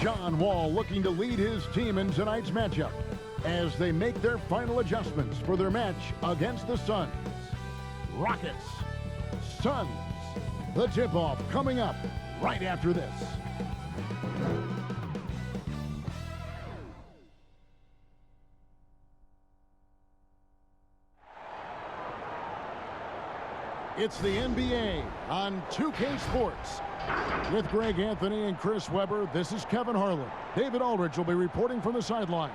John Wall looking to lead his team in tonight's matchup as they make their final adjustments for their match against the Suns. Rockets, Suns. The tip-off coming up right after this. It's the NBA on 2K Sports. With Greg Anthony and Chris Webber, this is Kevin Harlan. David Aldridge will be reporting from the sidelines.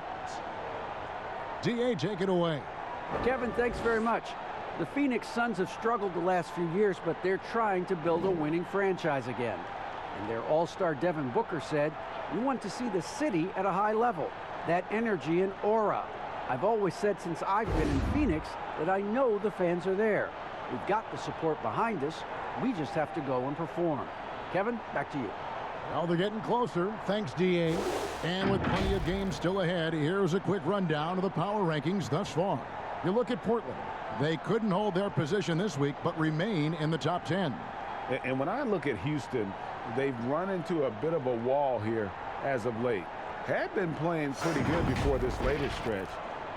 D.A., take it away. Kevin, thanks very much. The Phoenix Suns have struggled the last few years, but they're trying to build a winning franchise again. And their all-star Devin Booker said, "We want to see the city at a high level, that energy and aura. I've always said since I've been in Phoenix that I know the fans are there. We've got the support behind us. We just have to go and perform." Kevin, back to you. Well, they're getting closer. Thanks, D.A. And with plenty of games still ahead, here's a quick rundown of the power rankings thus far. You look at Portland. They couldn't hold their position this week, but remain in the top 10. And when I look at Houston, they've run into a bit of a wall here as of late. Had been playing pretty good before this latest stretch.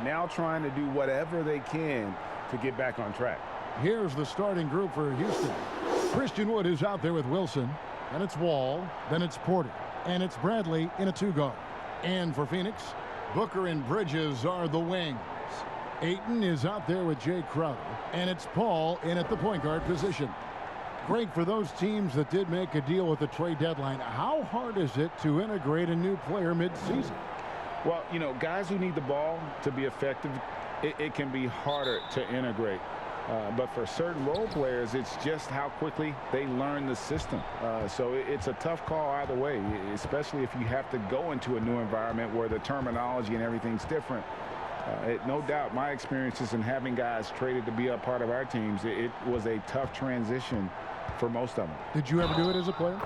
Now trying to do whatever they can to get back on track. Here's the starting group for Houston. Christian Wood is out there with Wilson. Then it's Wall. Then it's Porter. And it's Bradley in a two-guard. And for Phoenix, Booker and Bridges are the wings. Ayton is out there with Jay Crowder. And it's Paul in at the point guard position. Great for those teams that did make a deal with the trade deadline. How hard is it to integrate a new player mid-season? Well, you know, guys who need the ball to be effective, it can be harder to integrate. But for certain role players, it's just how quickly they learn the system. So it's a tough call either way, especially if you have to go into a new environment where the terminology and everything's different. No doubt, my experiences in having guys traded to be a part of our teams, it was a tough transition for most of them. Did you ever do it as a player?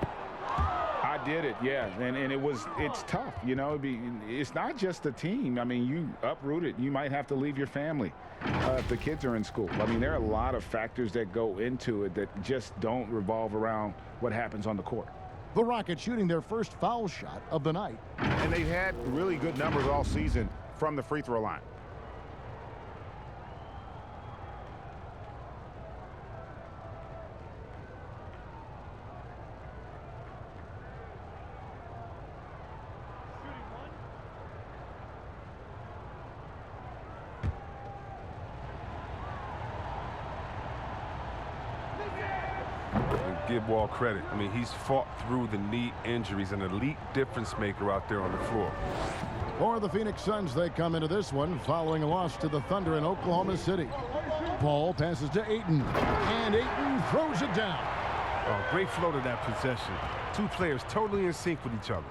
I did it, yeah, and it's tough, you know. It's not just the team. I mean, you uproot it. You might have to leave your family if the kids are in school. I mean, there are a lot of factors that go into it that just don't revolve around what happens on the court. The Rockets shooting their first foul shot of the night. And they've had really good numbers all season from the free throw line. Give Wall credit. I mean, he's fought through the knee injuries, an elite difference maker out there on the floor. For the Phoenix Suns, they come into this one following a loss to the Thunder in Oklahoma City. Paul passes to Ayton, and Ayton throws it down. Oh, great flow to that possession. Two players totally in sync with each other.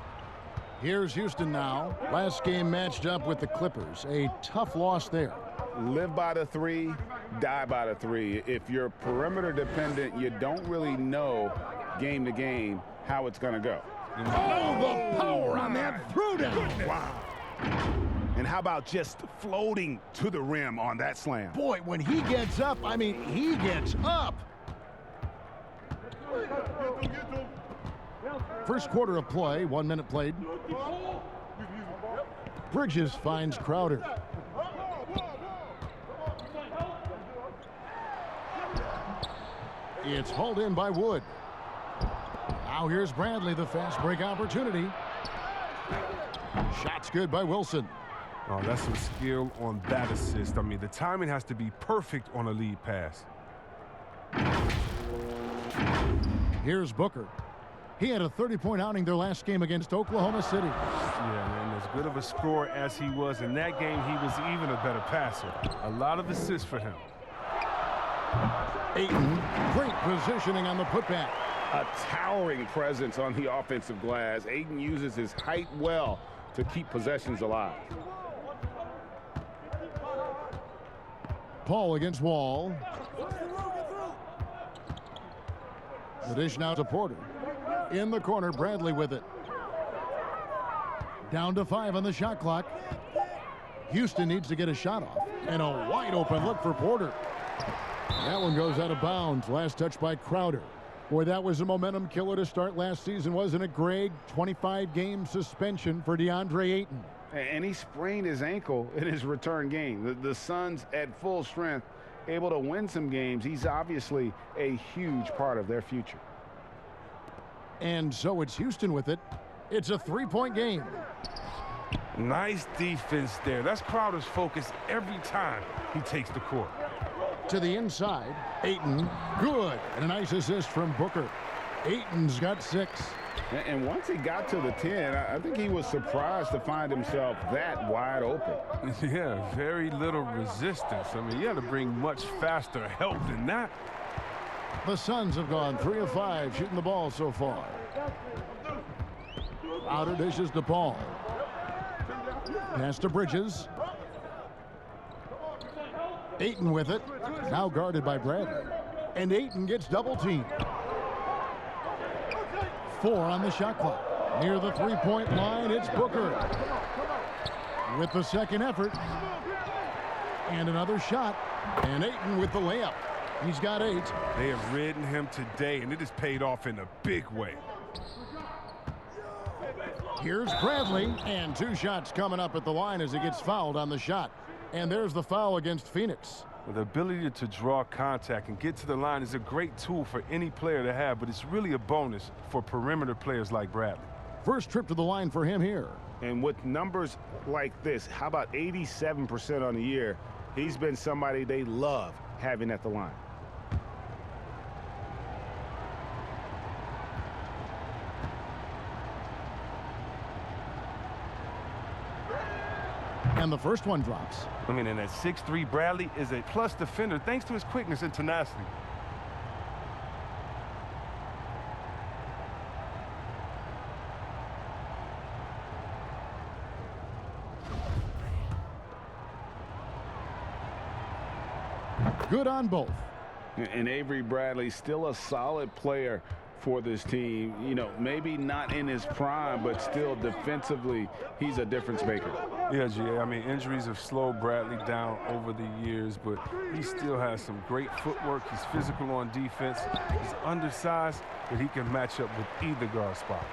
Here's Houston now. Last game matched up with the Clippers. A tough loss there. Live by the three, die by the three. If you're perimeter dependent, you don't really know game to game how it's going to go. Oh, the power on that throwdown. Wow. And how about just floating to the rim on that slam? Boy, when he gets up, I mean, he gets up. First quarter of play, 1 minute played. Bridges finds Crowder. It's hauled in by Wood. Now here's Bradley, the fast break opportunity. Shot's good by Wilson. Oh, that's some skill on that assist. I mean, the timing has to be perfect on a lead pass. Here's Booker. He had a 30-point outing their last game against Oklahoma City. Yeah, man, as good of a scorer as he was in that game, he was even a better passer. A lot of assists for him. Ayton, great positioning on the putback. A towering presence on the offensive glass. Ayton uses his height well to keep possessions alive. Paul against Wall. The dish now to Porter. In the corner, Bradley with it. Down to 5 on the shot clock. Houston needs to get a shot off. And a wide open look for Porter. That one goes out of bounds. Last touch by Crowder. Boy, that was a momentum killer to start last season, wasn't it, Greg? 25-game suspension for DeAndre Ayton. And he sprained his ankle in his return game. The Suns at full strength, able to win some games. He's obviously a huge part of their future. And so it's Houston with it. It's a three-point game. Nice defense there. That's Crowder's focus every time he takes the court. To the inside, Ayton, good. And a nice assist from Booker. Ayton's got 6. And once he got to the 10, I think he was surprised to find himself that wide open. Yeah, very little resistance. I mean, you had to bring much faster help than that. The Suns have gone 3 of 5 shooting the ball so far. Crowder dishes to Paul. Pass to Bridges. Ayton with it. Now guarded by Bradley. And Ayton gets double teamed. 4 on the shot clock. Near the three-point line, it's Booker. With the second effort. And another shot. And Ayton with the layup. He's got 8. They have ridden him today, and it has paid off in a big way. Here's Bradley. And 2 shots coming up at the line as he gets fouled on the shot. And there's the foul against Phoenix. Well, the ability to draw contact and get to the line is a great tool for any player to have, but it's really a bonus for perimeter players like Bradley. First trip to the line for him here. And with numbers like this, how about 87% on the year? He's been somebody they love having at the line. And the first one drops. I mean, and that 6'3" Bradley is a plus defender thanks to his quickness and tenacity. Good on both. And Avery Bradley, still a solid player for this team. You know, maybe not in his prime, but still defensively, he's a difference maker. Yeah, G.A., I mean, injuries have slowed Bradley down over the years, but he still has some great footwork. He's physical on defense. He's undersized, but he can match up with either guard spot.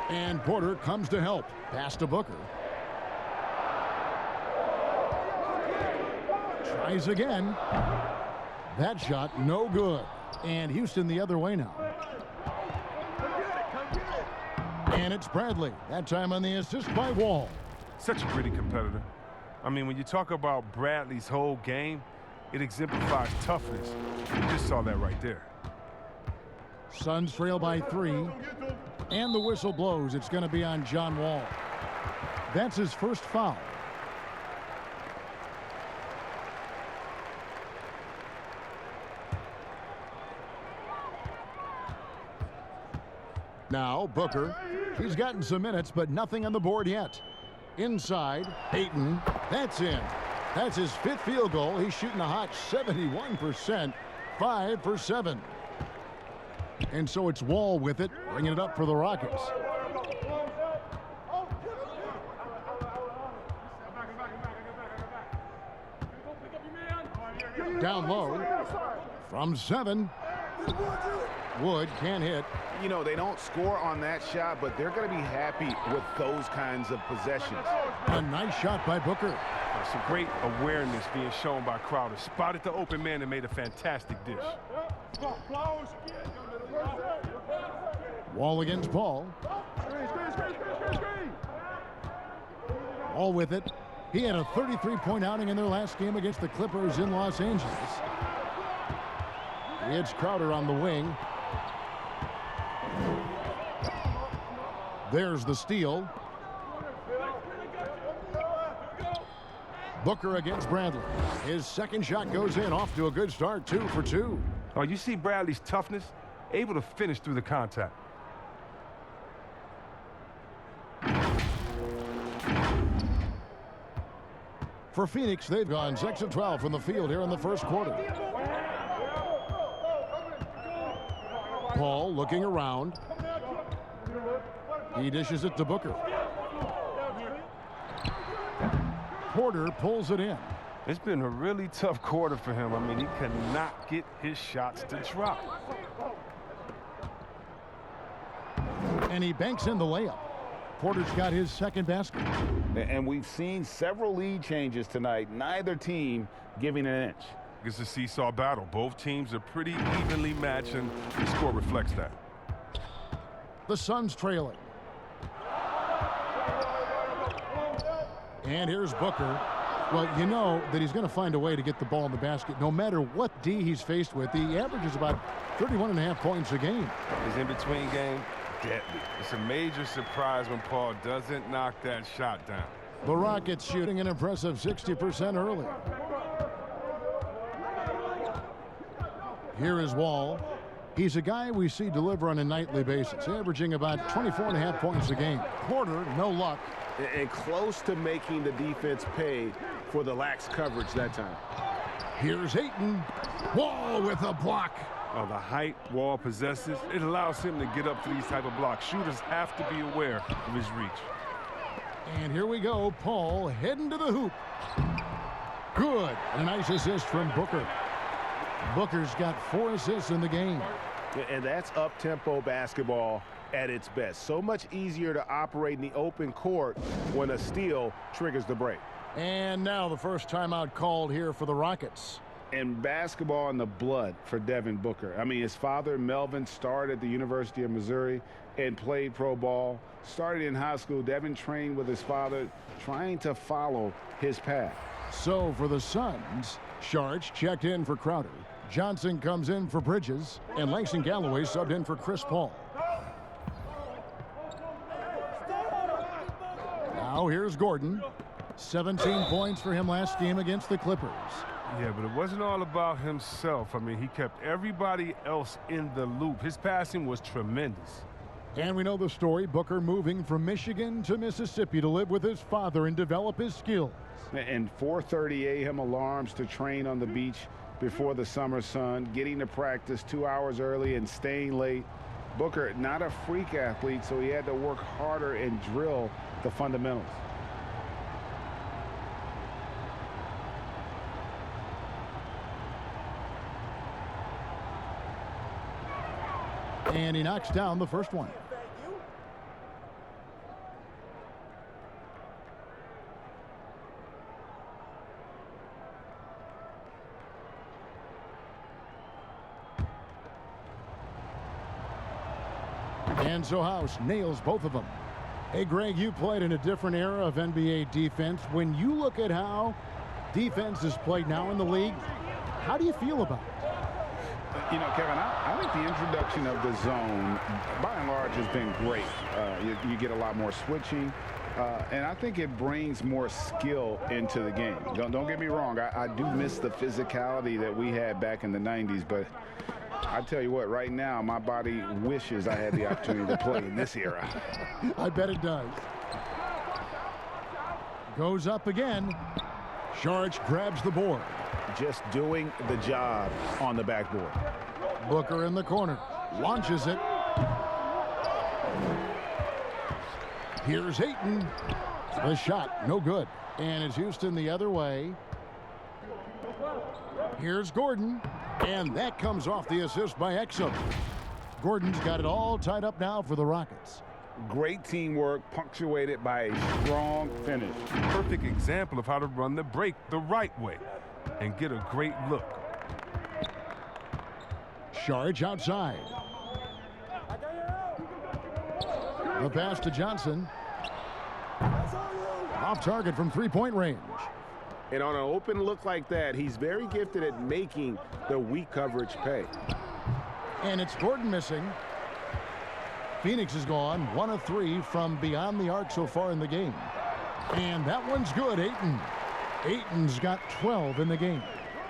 And Porter comes to help. Pass to Booker. Tries again. That shot, no good. And Houston the other way now. And it's Bradley. That time on the assist by Wall. Such a gritty competitor. I mean, when you talk about Bradley's whole game, it exemplifies toughness. You just saw that right there. Suns trail by 3. And the whistle blows. It's going to be on John Wall. That's his first foul. Now, Booker. He's gotten some minutes, but nothing on the board yet. Inside, Ayton. That's in. That's his 5th field goal. He's shooting a hot 71%. 5 for 7. And so it's Wall with it, bringing it up for the Rockets. Down low. From 7. Wood can't hit. You know, they don't score on that shot, but they're going to be happy with those kinds of possessions. A nice shot by Booker. Some great awareness being shown by Crowder. Spotted the open man and made a fantastic dish. Wall against Paul. Wall with it. He had a 33-point outing in their last game against the Clippers in Los Angeles. It's Crowder on the wing. There's the steal. Booker against Bradley. His second shot goes in, off to a good start, 2 for 2. Oh, you see Bradley's toughness, able to finish through the contact. For Phoenix, they've gone 6 of 12 from the field here in the first quarter. Paul looking around. He dishes it to Booker. Porter pulls it in. It's been a really tough quarter for him. I mean, he cannot get his shots to drop. And he banks in the layup. Porter's got his second basket. And we've seen several lead changes tonight. Neither team giving an inch. It's a seesaw battle. Both teams are pretty evenly matched, and the score reflects that. The Suns trailing. And here's Booker. Well, you know that he's going to find a way to get the ball in the basket no matter what D he's faced with. He averages about 31.5 points a game. His in-between game, deadly. It's a major surprise when Paul doesn't knock that shot down. The Rockets shooting an impressive 60% early. Here is Wall. He's a guy we see deliver on a nightly basis, averaging about 24.5 points a game. Porter, no luck. And close to making the defense pay for the lax coverage that time. Here's Ayton. Wall with a block. The height Wall possesses, it allows him to get up to these type of blocks. Shooters have to be aware of his reach. And here we go. Paul heading to the hoop. Good. And a nice assist from Booker. Booker's got 4 assists in the game. And that's up-tempo basketball at its best. So much easier to operate in the open court when a steal triggers the break. And now the first timeout called here for the Rockets. And basketball in the blood for Devin Booker. I mean, his father, Melvin, started at the University of Missouri and played pro ball. Started in high school. Devin trained with his father, trying to follow his path. So for the Suns, Sharch checked in for Crowder. Johnson comes in for Bridges. And Langston Galloway subbed in for Chris Paul. Now here's Gordon. 17 points for him last game against the Clippers. Yeah, but it wasn't all about himself. I mean, he kept everybody else in the loop. His passing was tremendous. And we know the story. Booker moving from Michigan to Mississippi to live with his father and develop his skills. And 4:30 a.m. alarms to train on the beach before the summer sun, getting to practice 2 hours early and staying late. Booker, not a freak athlete, so he had to work harder and drill the fundamentals. And he knocks down the first one. And so House nails both of them. Hey, Greg, you played in a different era of NBA defense. When you look at how defense is played now in the league, how do you feel about it? You know, Kevin, I think the introduction of the zone, by and large, has been great. You get a lot more switching, and I think it brings more skill into the game. Don't get me wrong. I do miss the physicality that we had back in the 90s, but I tell you what, right now, my body wishes I had the opportunity to play in this era. I bet it does. Goes up again. Sharch grabs the board. Just doing the job on the backboard. Booker in the corner. Launches it. Here's Ayton. The shot, no good. And it's Houston the other way. Here's Gordon. And that comes off the assist by Exum. Gordon's got it all tied up now for the Rockets. Great teamwork, punctuated by a strong finish. Perfect example of how to run the break the right way and get a great look. Sharch outside. The pass to Johnson. Off target from three-point range. And on an open look like that, he's very gifted at making the weak coverage pay. And it's Gordon missing. Phoenix is gone 1 of 3 from beyond the arc so far in the game. And that one's good. Ayton's got 12 in the game.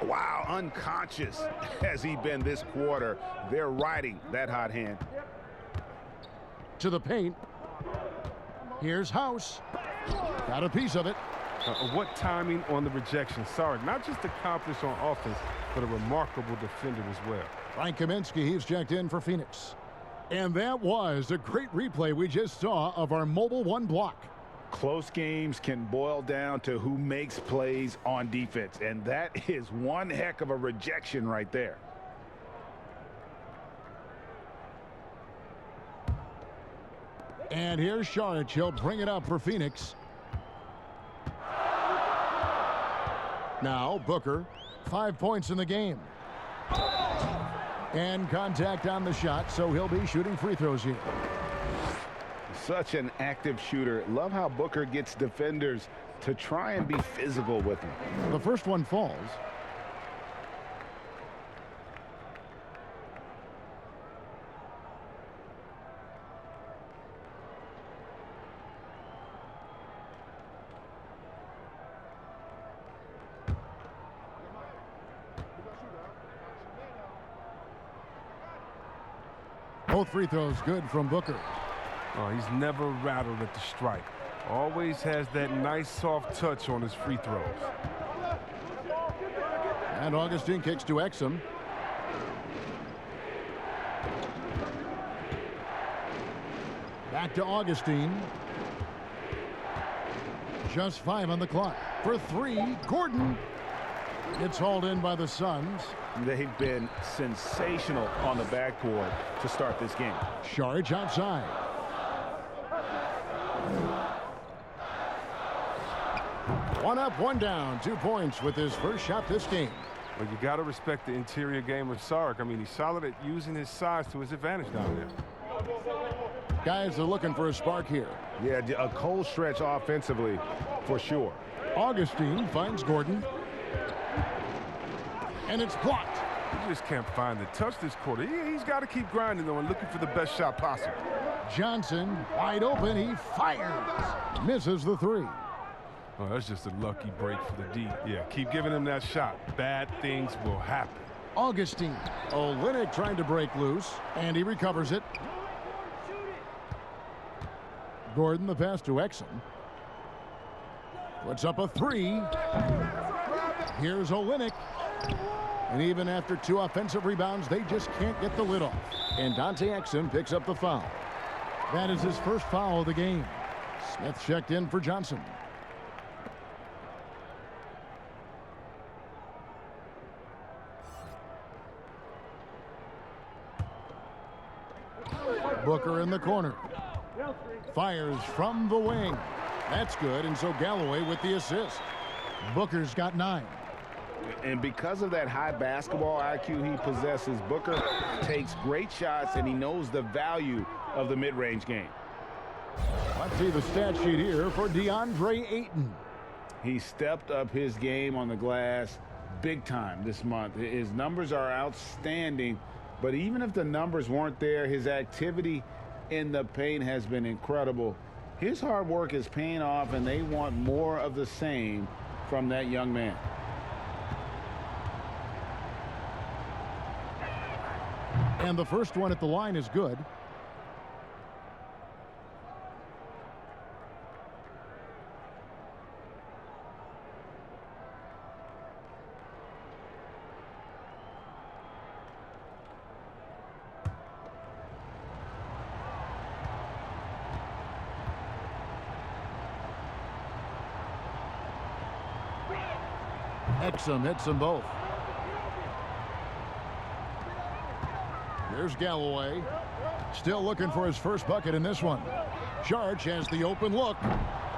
Wow, unconscious has he been this quarter. They're riding that hot hand. To the paint. Here's House. Got a piece of it. What timing on the rejection. Sorry, not just accomplished on offense, but a remarkable defender as well. Frank Kaminsky, he's checked in for Phoenix. And that was a great replay we just saw of our Mobile One block. Close games can boil down to who makes plays on defense, and that is one heck of a rejection right there. And here's Saric. He'll bring it up for Phoenix. Now Booker, 5 points in the game. And contact on the shot, so he'll be shooting free throws here. Such an active shooter. Love how Booker gets defenders to try and be physical with him. The first one falls. Both free throws good from Booker. Oh, he's never rattled at the strike. Always has that nice soft touch on his free throws. And Augustine kicks to Exum. Back to Augustine. Just 5 on the clock. For 3, Gordon. It's hauled in by the Suns. They've been sensational on the backboard to start this game. Saric outside. One up, one down. 2 points with his first shot this game. But you got to respect the interior game of Saric. I mean, he's solid at using his size to his advantage down there. Guys are looking for a spark here. Yeah, a cold stretch offensively for sure. Augustine finds Gordon. And it's blocked. He just can't find the touch this quarter. He's got to keep grinding, though, and looking for the best shot possible. Johnson, wide open. He fires. Misses the 3. Oh, that's just a lucky break for the D. Yeah, keep giving him that shot. Bad things will happen. Augustine. Olynyk trying to break loose, and he recovers it. Gordon, the pass to Exum. Puts up a 3. Here's Olynyk. And even after 2 offensive rebounds, they just can't get the lid off. And Dante Exum picks up the foul. That is his first foul of the game. Smith checked in for Johnson. Booker in the corner. Fires from the wing. That's good, and so Galloway with the assist. Booker's got 9. And because of that high basketball IQ he possesses, Booker takes great shots, and he knows the value of the mid-range game. Let's see the stat sheet here for DeAndre Ayton. He stepped up his game on the glass big time this month. His numbers are outstanding, but even if the numbers weren't there, his activity in the paint has been incredible. His hard work is paying off, and they want more of the same from that young man. And the first one at the line is good. Exum hits them both. Here's Galloway. Still looking for his first bucket in this one. Saric has the open look.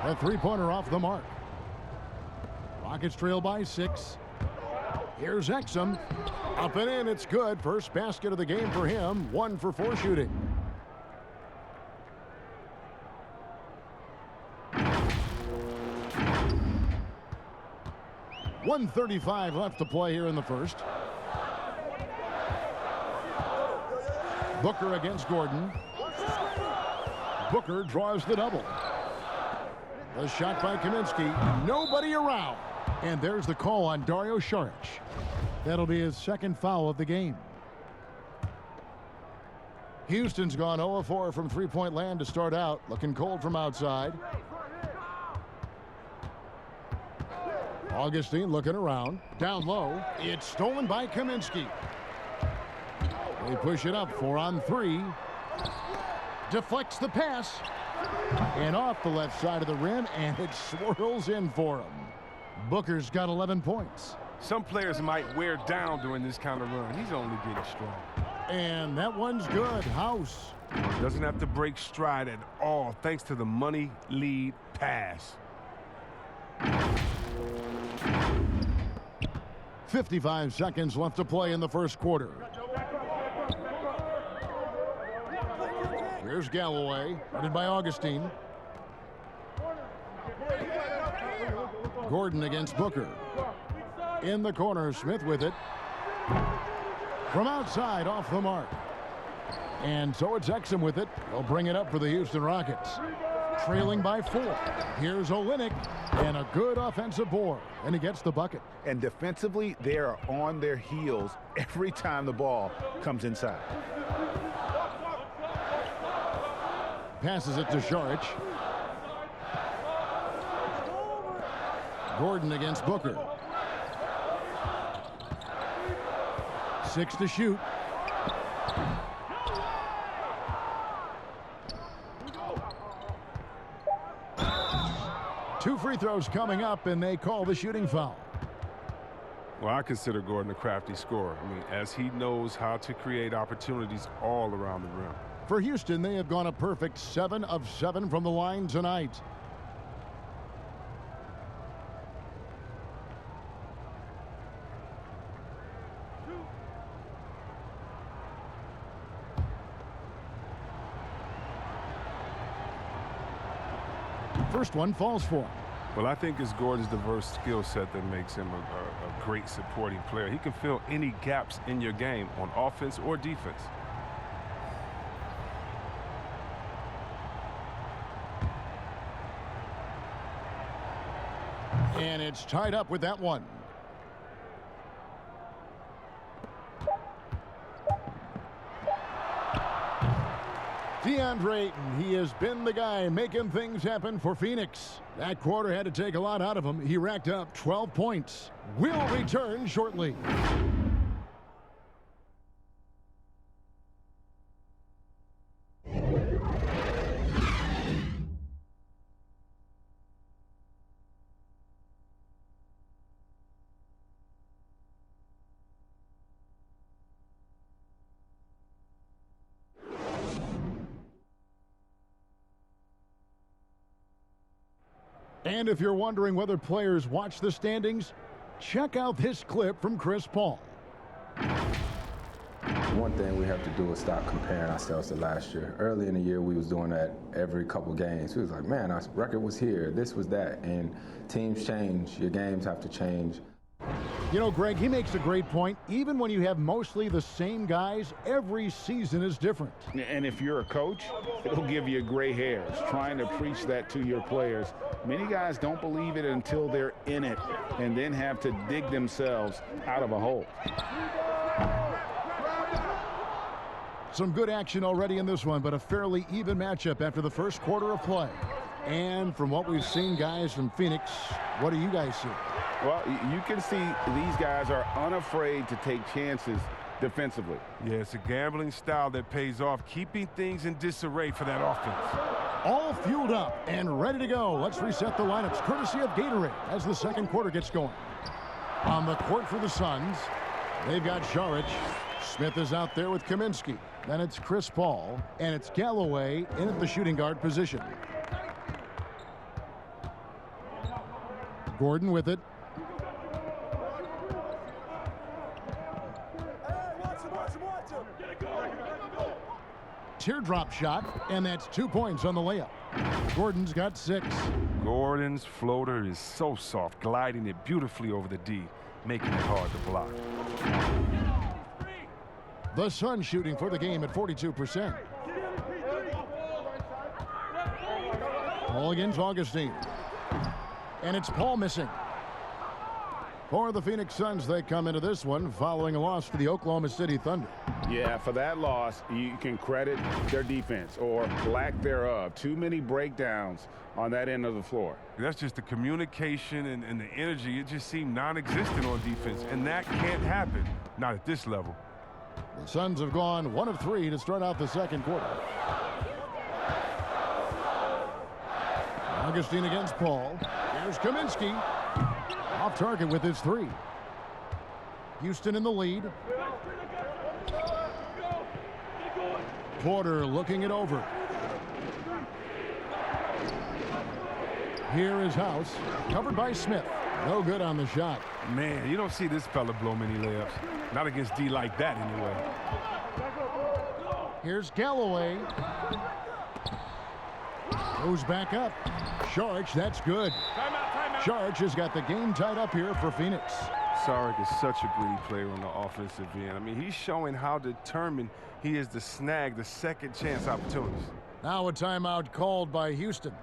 A 3-pointer off the mark. Rockets trail by 6. Here's Exum. Up and in. It's good. First basket of the game for him. 1 for 4 shooting. .135 left to play here in the first. Booker against Gordon. Booker draws the double. The shot by Kaminsky. Nobody around. And there's the call on Dario Saric. That'll be his second foul of the game. Houston's gone 0 of 4 from three-point land to start out. Looking cold from outside. Augustine looking around. Down low. It's stolen by Kaminsky. They push it up. 4 on 3. Deflects the pass. And off the left side of the rim, and it swirls in for him. Booker's got 11 points. Some players might wear down during this kind of run. He's only getting strong. And that one's good. House. Doesn't have to break stride at all thanks to the money lead pass. 55 seconds left to play in the first quarter. Here's Galloway, guarded by Augustine. Gordon against Booker. In the corner, Smith with it. From outside, off the mark. And so it's Exum with it. He'll bring it up for the Houston Rockets. Trailing by 4. Here's Olynyk, and a good offensive board, and he gets the bucket. And defensively, they are on their heels every time the ball comes inside. Passes it to Šarić. Gordon against Booker. 6 to shoot. Two free throws coming up, and they call the shooting foul. Well, I consider Gordon a crafty scorer. I mean, as he knows how to create opportunities all around the rim. For Houston, they have gone a perfect 7 of 7 from the line tonight. First one falls for him. Well, I think it's Gordon's diverse skill set that makes him a great supporting player. He can fill any gaps in your game on offense or defense. And it's tied up with that one. DeAndre Ayton, he has been the guy making things happen for Phoenix. That quarter had to take a lot out of him. He racked up 12 points. Will return shortly. And if you're wondering whether players watch the standings, check out this clip from Chris Paul. One thing we have to do is stop comparing ourselves to last year. Early in the year, we was doing that every couple games. We was like, man, our record was here, this was that, and teams change. Your games have to change. You know, Greg, he makes a great point. Even when you have mostly the same guys, every season is different. And if you're a coach, it'll give you gray hairs trying to preach that to your players. Many guys don't believe it until they're in it and then have to dig themselves out of a hole. Some good action already in this one, but a fairly even matchup after the first quarter of play. And from what we've seen, guys from Phoenix, what do you guys see? Well, you can see these guys are unafraid to take chances defensively. Yeah, it's a gambling style that pays off, keeping things in disarray for that offense. All fueled up and ready to go. Let's reset the lineups, courtesy of Gatorade, as the second quarter gets going. On the court for the Suns, they've got Šarić. Smith is out there with Kaminsky. Then it's Chris Paul, and it's Galloway in at the shooting guard position. Gordon with it. Teardrop shot, and that's 2 points on the layup. Gordon's got 6. Gordon's floater is so soft, gliding it beautifully over the D, making it hard to block. The Suns shooting for the game at 42%. Paul against Augustine. And it's Paul missing. For the Phoenix Suns, they come into this one following a loss to the Oklahoma City Thunder. Yeah, for that loss, you can credit their defense or lack thereof. Too many breakdowns on that end of the floor. That's just the communication and the energy. It just seemed non-existent on defense, and that can't happen, not at this level. The Suns have gone 1 of 3 to start out the second quarter. Augustine against Paul. Here's Kaminsky. Off target with his 3. Houston in the lead. Porter looking it over. Here is House, covered by Smith. No good on the shot. Man, you don't see this fella blow many layups. Not against D like that, anyway. Here's Galloway. Goes back up. Sharch, that's good. Sharch has got the game tied up here for Phoenix. Sarek is such a gritty player on the offensive end. I mean, he's showing how determined he is to snag the second chance opportunities. Now a timeout called by Houston.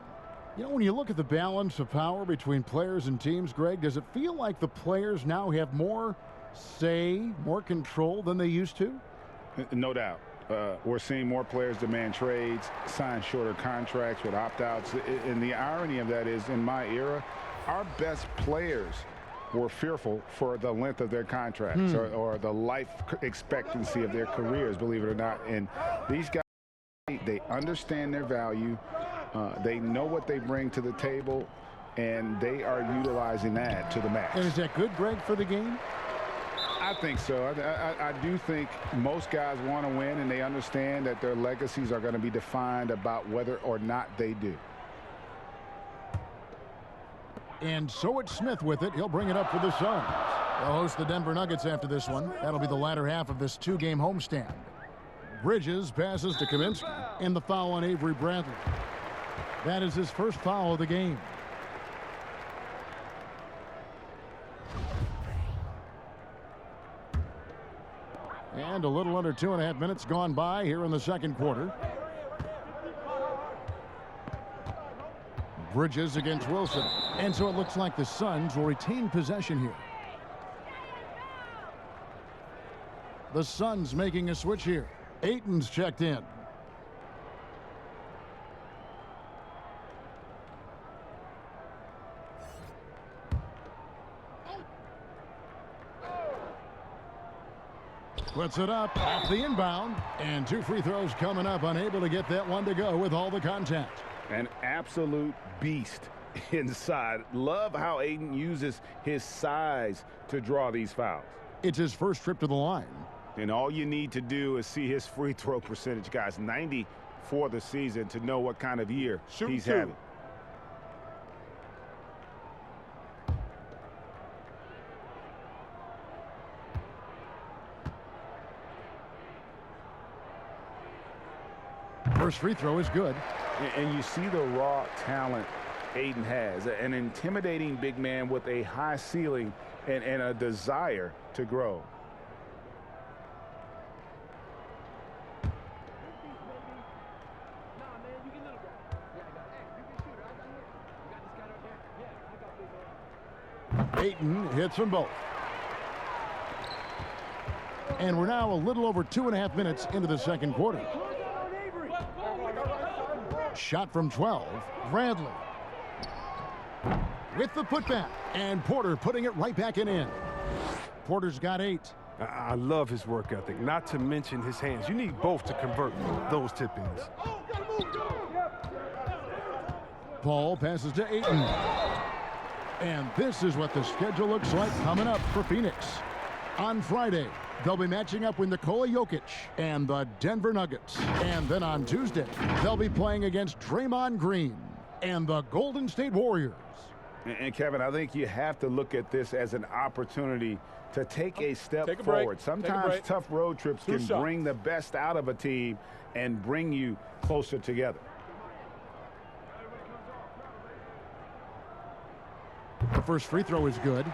You know, when you look at the balance of power between players and teams, Greg, does it feel like the players now have more say, more control than they used to? No doubt. We're seeing more players demand trades, sign shorter contracts with opt-outs. And the irony of that is, in my era, our best players were fearful for the length of their contracts or the life expectancy of their careers, believe it or not. And these guys, they understand their value. They know what they bring to the table, and they are utilizing that to the max. And is that good, Greg, for the game? I think so. I do think most guys want to win, and they understand that their legacies are going to be defined about whether or not they do. And so it's Smith with it. He'll bring it up for the Suns. They'll host the Denver Nuggets after this one. That'll be the latter half of this two-game homestand. Bridges passes to Kaminsky, and the foul on Avery Bradley. That is his first foul of the game. And a little under 2.5 minutes gone by here in the second quarter. Bridges against Wilson. And so it looks like the Suns will retain possession here. The Suns making a switch here. Ayton's checked in. Puts it up off the inbound, and 2 free throws coming up, unable to get that one to go with all the contact. An absolute beast inside. Love how Ayton uses his size to draw these fouls. It's his first trip to the line. And all you need to do is see his free throw percentage, guys. 90 for the season to know what kind of year he's having. First free throw is good. And you see the raw talent Ayton has. An intimidating big man with a high ceiling and a desire to grow. Ayton hits them both. And we're now a little over 2.5 minutes into the second quarter. Shot from 12, Bradley. With the putback, and Porter putting it right back in. Porter's got 8. I love his work ethic, not to mention his hands. You need both to convert those tip-ins. Paul passes to Ayton. And this is what the schedule looks like coming up for Phoenix. On Friday, they'll be matching up with Nikola Jokic and the Denver Nuggets. And then on Tuesday, they'll be playing against Draymond Green and the Golden State Warriors. And Kevin, I think you have to look at this as an opportunity to take a step forward. Sometimes tough road trips can bring the best out of a team and bring you closer together. The first free throw is good.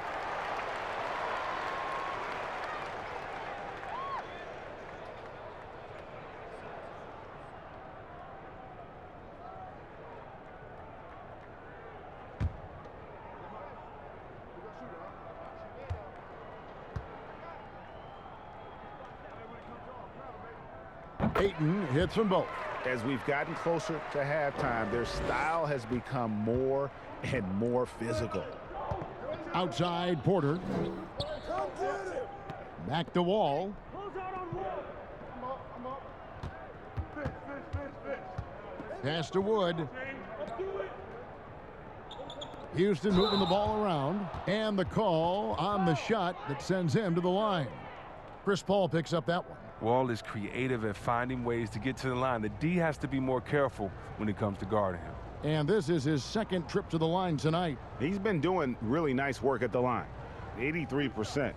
Ayton hits them both. As we've gotten closer to halftime, their style has become more and more physical. Outside, Porter. Back to Wall. Pass to Wood. Houston moving the ball around. And the call on the shot that sends him to the line. Chris Paul picks up that one. Wall is creative at finding ways to get to the line. The D has to be more careful when it comes to guarding him. And this is his second trip to the line tonight. He's been doing really nice work at the line. 83%.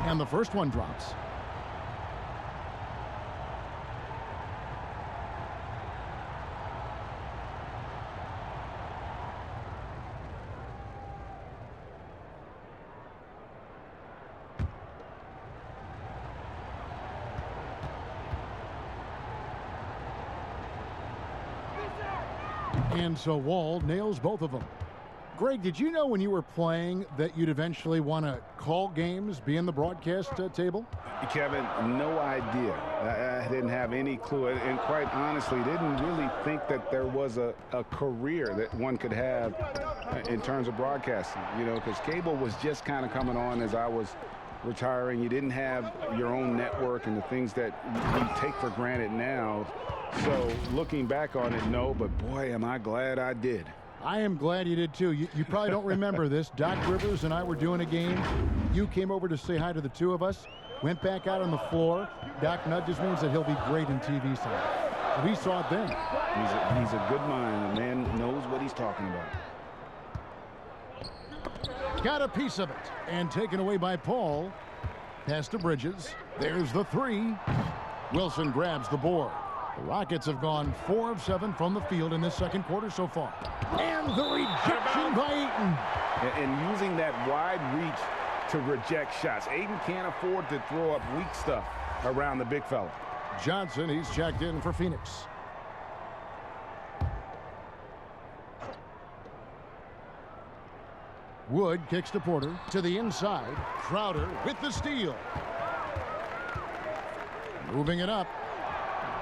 And the first one drops. And so Wall nails both of them. Greg, did you know when you were playing that you'd eventually want to call games, be in the broadcast table? Kevin, no idea. I didn't have any clue. And quite honestly, didn't really think that there was a career that one could have in terms of broadcasting, you know, because cable was just kind of coming on as I was retiring. You didn't have your own network and the things that we take for granted now. So looking back on it, no, but boy, am I glad I did. I am glad you did too. You probably don't remember this. Doc Rivers and I were doing a game. You came over to say hi to the two of us, went back out on the floor. Doc nudges me and said he'll be great in TV side. We saw it then. He's a good mind. The man knows what he's talking about. Got a piece of it and taken away by Paul. Pass to Bridges. There's the three. Wilson grabs the board. The Rockets have gone 4 of 7 from the field in this second quarter so far. And the rejection by Ayton. And using that wide reach to reject shots. Ayton can't afford to throw up weak stuff around the big fella. Johnson, he's checked in for Phoenix. Wood kicks to Porter to the inside. Crowder with the steal. Moving it up.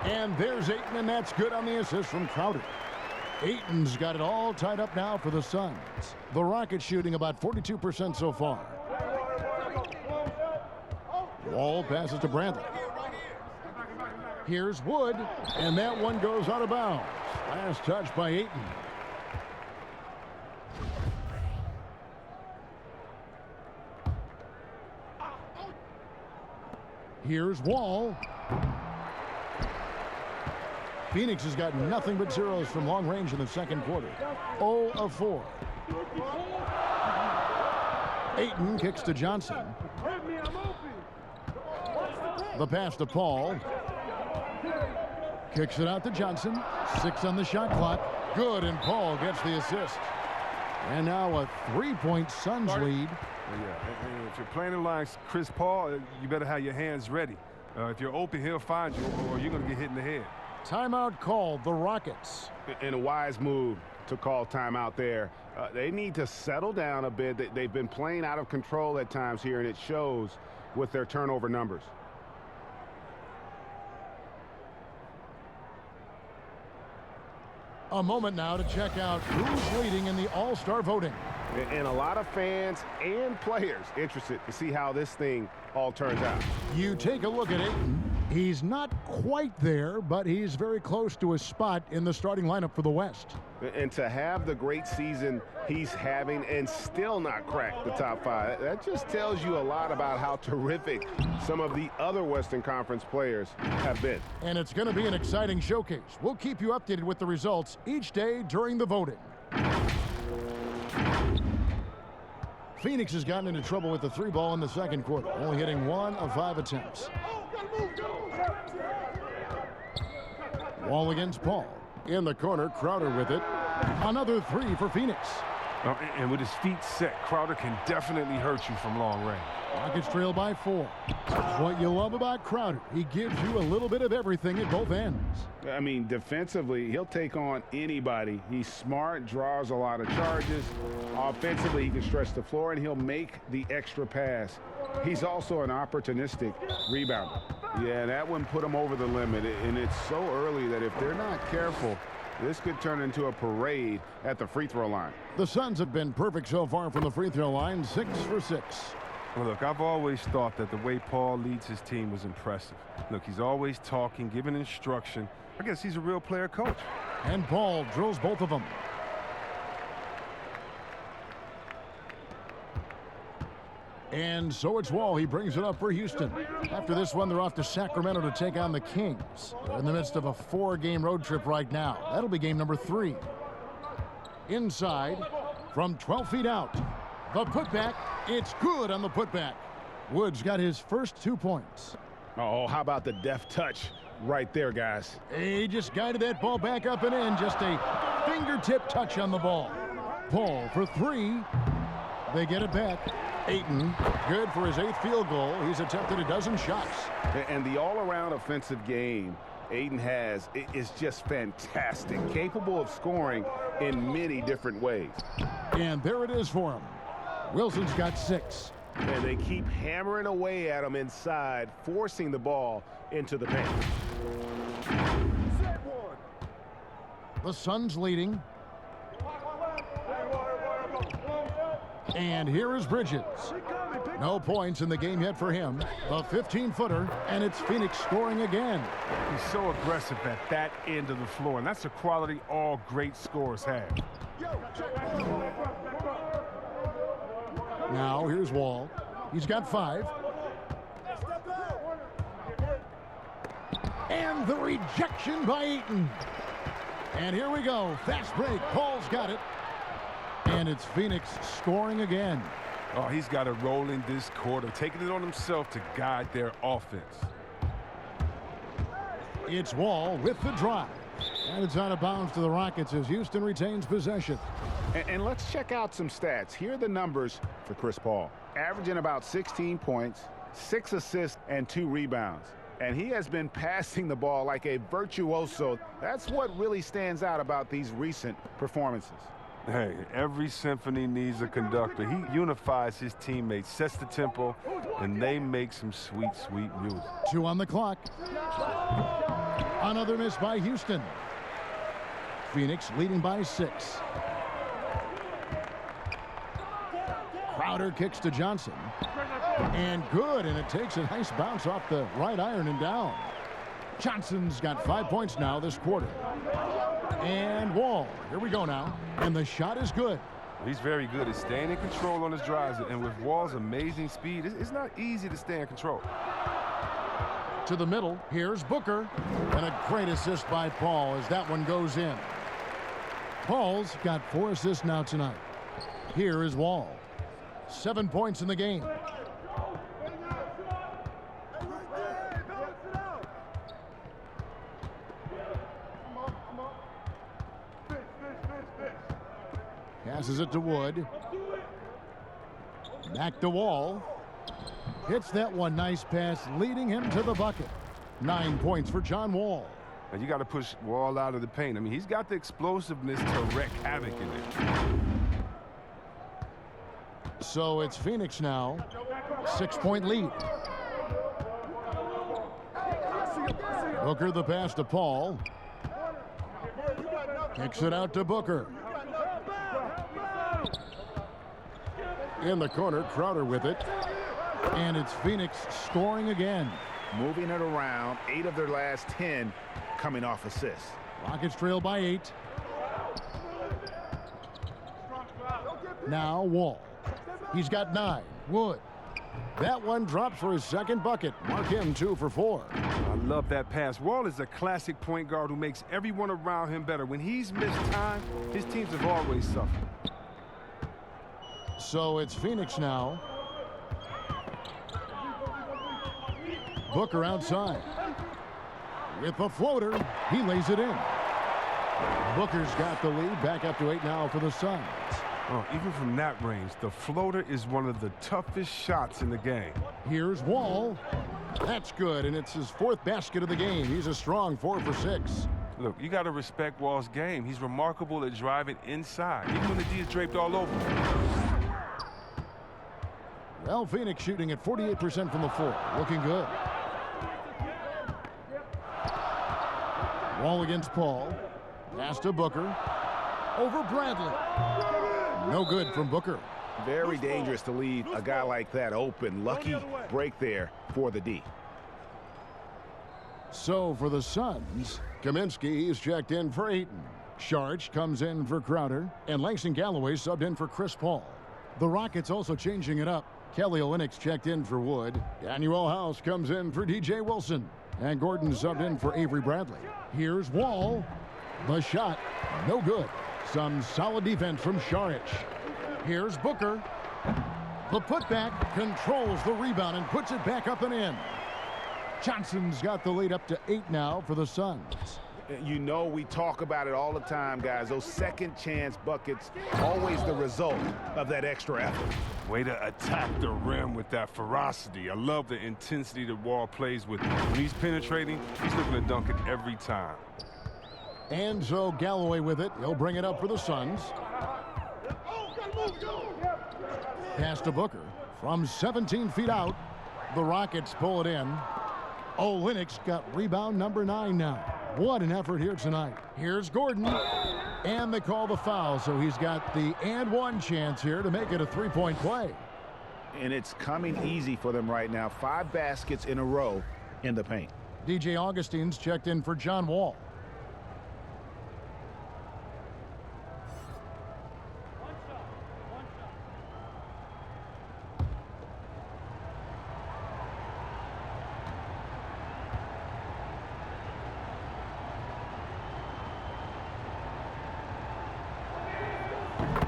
And there's Ayton, and that's good on the assist from Crowder. Ayton's got it all tied up now for the Suns. The Rockets shooting about 42% so far. Wall passes to Bradley. Here's Wood, and that one goes out of bounds. Last touch by Ayton. Here's Wall. Phoenix has got nothing but zeros from long range in the second quarter. 0 of 4. Ayton kicks to Johnson. The pass to Paul. Kicks it out to Johnson. 6 on the shot clock. Good, and Paul gets the assist. And now a 3-point Suns lead. Yeah, and if you're playing in line Chris Paul, you better have your hands ready. If you're open, he'll find you, or you're going to get hit in the head. Timeout called, the Rockets. And a wise move to call timeout there. They need to settle down a bit. They've been playing out of control at times here, and it shows with their turnover numbers. A moment now to check out who's leading in the All-Star voting. And a lot of fans and players interested to see how this thing all turns out. You take a look at Ayton. He's not quite there, but he's very close to his spot in the starting lineup for the West. And to have the great season he's having and still not crack the top 5, that just tells you a lot about how terrific some of the other Western Conference players have been. And it's going to be an exciting showcase. We'll keep you updated with the results each day during the voting. Phoenix has gotten into trouble with the 3 ball in the second quarter, only hitting 1 of 5 attempts. Wall against Paul. In the corner, Crowder with it. Another 3 for Phoenix. And with his feet set, Crowder can definitely hurt you from long range. Rockets trail by 4. That's what you love about Crowder. He gives you a little bit of everything at both ends. I mean, defensively, he'll take on anybody. He's smart, draws a lot of charges. Offensively, he can stretch the floor, and he'll make the extra pass. He's also an opportunistic rebounder. Yeah, that one put him over the limit, and it's so early that if they're not careful, this could turn into a parade at the free throw line. The Suns have been perfect so far from the free throw line, 6 for 6. Well, look, I've always thought that the way Paul leads his team was impressive. Look, he's always talking, giving instruction. I guess he's a real player coach. And Paul drills both of them. And so it's Wall. He brings it up for Houston. After this one, they're off to Sacramento to take on the Kings. They're in the midst of a 4-game road trip right now. That'll be game number 3. Inside, from 12 feet out. The putback, it's good on the putback. Woods got his first 2 points. Oh, how about the deft touch right there, guys? He just guided that ball back up and in. Just a fingertip touch on the ball. Paul for 3. They get it back. Ayton, good for his 8th field goal. He's attempted a dozen shots. And the all-around offensive game Ayton has is just fantastic, capable of scoring in many different ways. And there it is for him. Wilson's got 6. And they keep hammering away at him inside, forcing the ball into the paint. The Suns leading. And here is Bridges. No points in the game yet for him. The 15-footer, and it's Phoenix scoring again. He's so aggressive at that end of the floor, and that's a quality all great scorers have. Now here's Wall. He's got 5. And the rejection by Ayton. And here we go. Fast break. Paul's got it. And it's Phoenix scoring again. Oh, he's got it rolling this quarter, taking it on himself to guide their offense. It's Wall with the drive. And it's out of bounds to the Rockets as Houston retains possession. And let's check out some stats. Here are the numbers for Chris Paul. Averaging about 16 points, 6 assists, and 2 rebounds. And he has been passing the ball like a virtuoso. That's what really stands out about these recent performances. Hey, every symphony needs a conductor. He unifies his teammates, sets the tempo, and they make some sweet, sweet music. 2 on the clock. Another miss by Houston. Phoenix leading by 6. Crowder kicks to Johnson. And good, and it takes a nice bounce off the right iron and down. Johnson's got 5 points now this quarter. And Wall, here we go now. And the shot is good. He's very good at staying in control on his drives, and with Wall's amazing speed, it's not easy to stay in control. To the middle, here's Booker. And a great assist by Paul as that one goes in. Paul's got 4 assists now tonight. Here is Wall. 7 points in the game. Passes it to Wood. Back to Wall. Hits that one. Nice pass, leading him to the bucket. 9 points for John Wall. And you got to push Wall out of the paint. I mean, he's got the explosiveness to wreak havoc in it. So it's Phoenix now. 6-point lead. Booker the pass to Paul. Kicks it out to Booker. In the corner, Crowder with it. And it's Phoenix scoring again. Moving it around, 8 of their last 10 coming off assists. Rockets trail by 8. Now Wall. He's got 9. Wood. That one drops for his second bucket. Mark him 2 for 4. I love that pass. Wall is a classic point guard who makes everyone around him better. When he's missed time, his teams have always suffered. So it's Phoenix now. Booker outside. With the floater, he lays it in. Booker's got the lead. Back up to 8 now for the Suns. Oh, even from that range, the floater is one of the toughest shots in the game. Here's Wall. That's good, and it's his 4th basket of the game. He's a strong 4 for 6. Look, you got to respect Wall's game. He's remarkable at driving inside, even when the D is draped all over him. Well, Phoenix shooting at 48% from the floor. Looking good. Wall against Paul. Pass to Booker. Over Bradley. No good from Booker. Very dangerous to leave a guy like that open. Lucky break there for the D. So for the Suns, Kaminsky is checked in for Ayton. Sharch comes in for Crowder, and Langston Galloway subbed in for Chris Paul. The Rockets also changing it up. Kelly Olynyk's checked in for Wood. Daniel House comes in for DJ Wilson. And Gordon subbed in for Avery Bradley. Here's Wall. The shot, no good. Some solid defense from Sharch. Here's Booker. The putback controls the rebound and puts it back up and in. Johnson's got the lead up to 8 now for the Suns. You know, we talk about it all the time, guys. Those second chance buckets, always the result of that extra effort. Way to attack the rim with that ferocity. I love the intensity the Wall plays with. When he's penetrating, he's looking to dunk it every time. And so Galloway with it. He'll bring it up for the Suns. Pass to Booker from 17 feet out. The Rockets pull it in. Olynyk's got rebound number 9 now. What an effort here tonight. Here's Gordon. And they call the foul, so he's got the and one chance here to make it a three-point play. And it's coming easy for them right now. 5 baskets in a row in the paint. DJ Augustine's checked in for John Wall.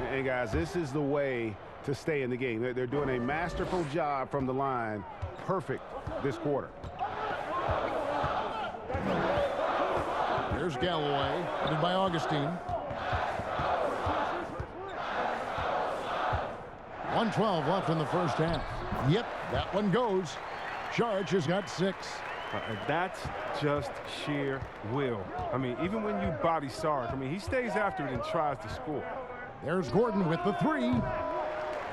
And guys, this is the way to stay in the game. They're doing a masterful job from the line. Perfect this quarter. Here's Galloway, headed by Augustine. 1:12 left in the first half. Yep, that one goes. Sharch has got 6. That's just sheer will. I mean, even when you body Sarge, I mean, he stays after it and tries to score. There's Gordon with the 3.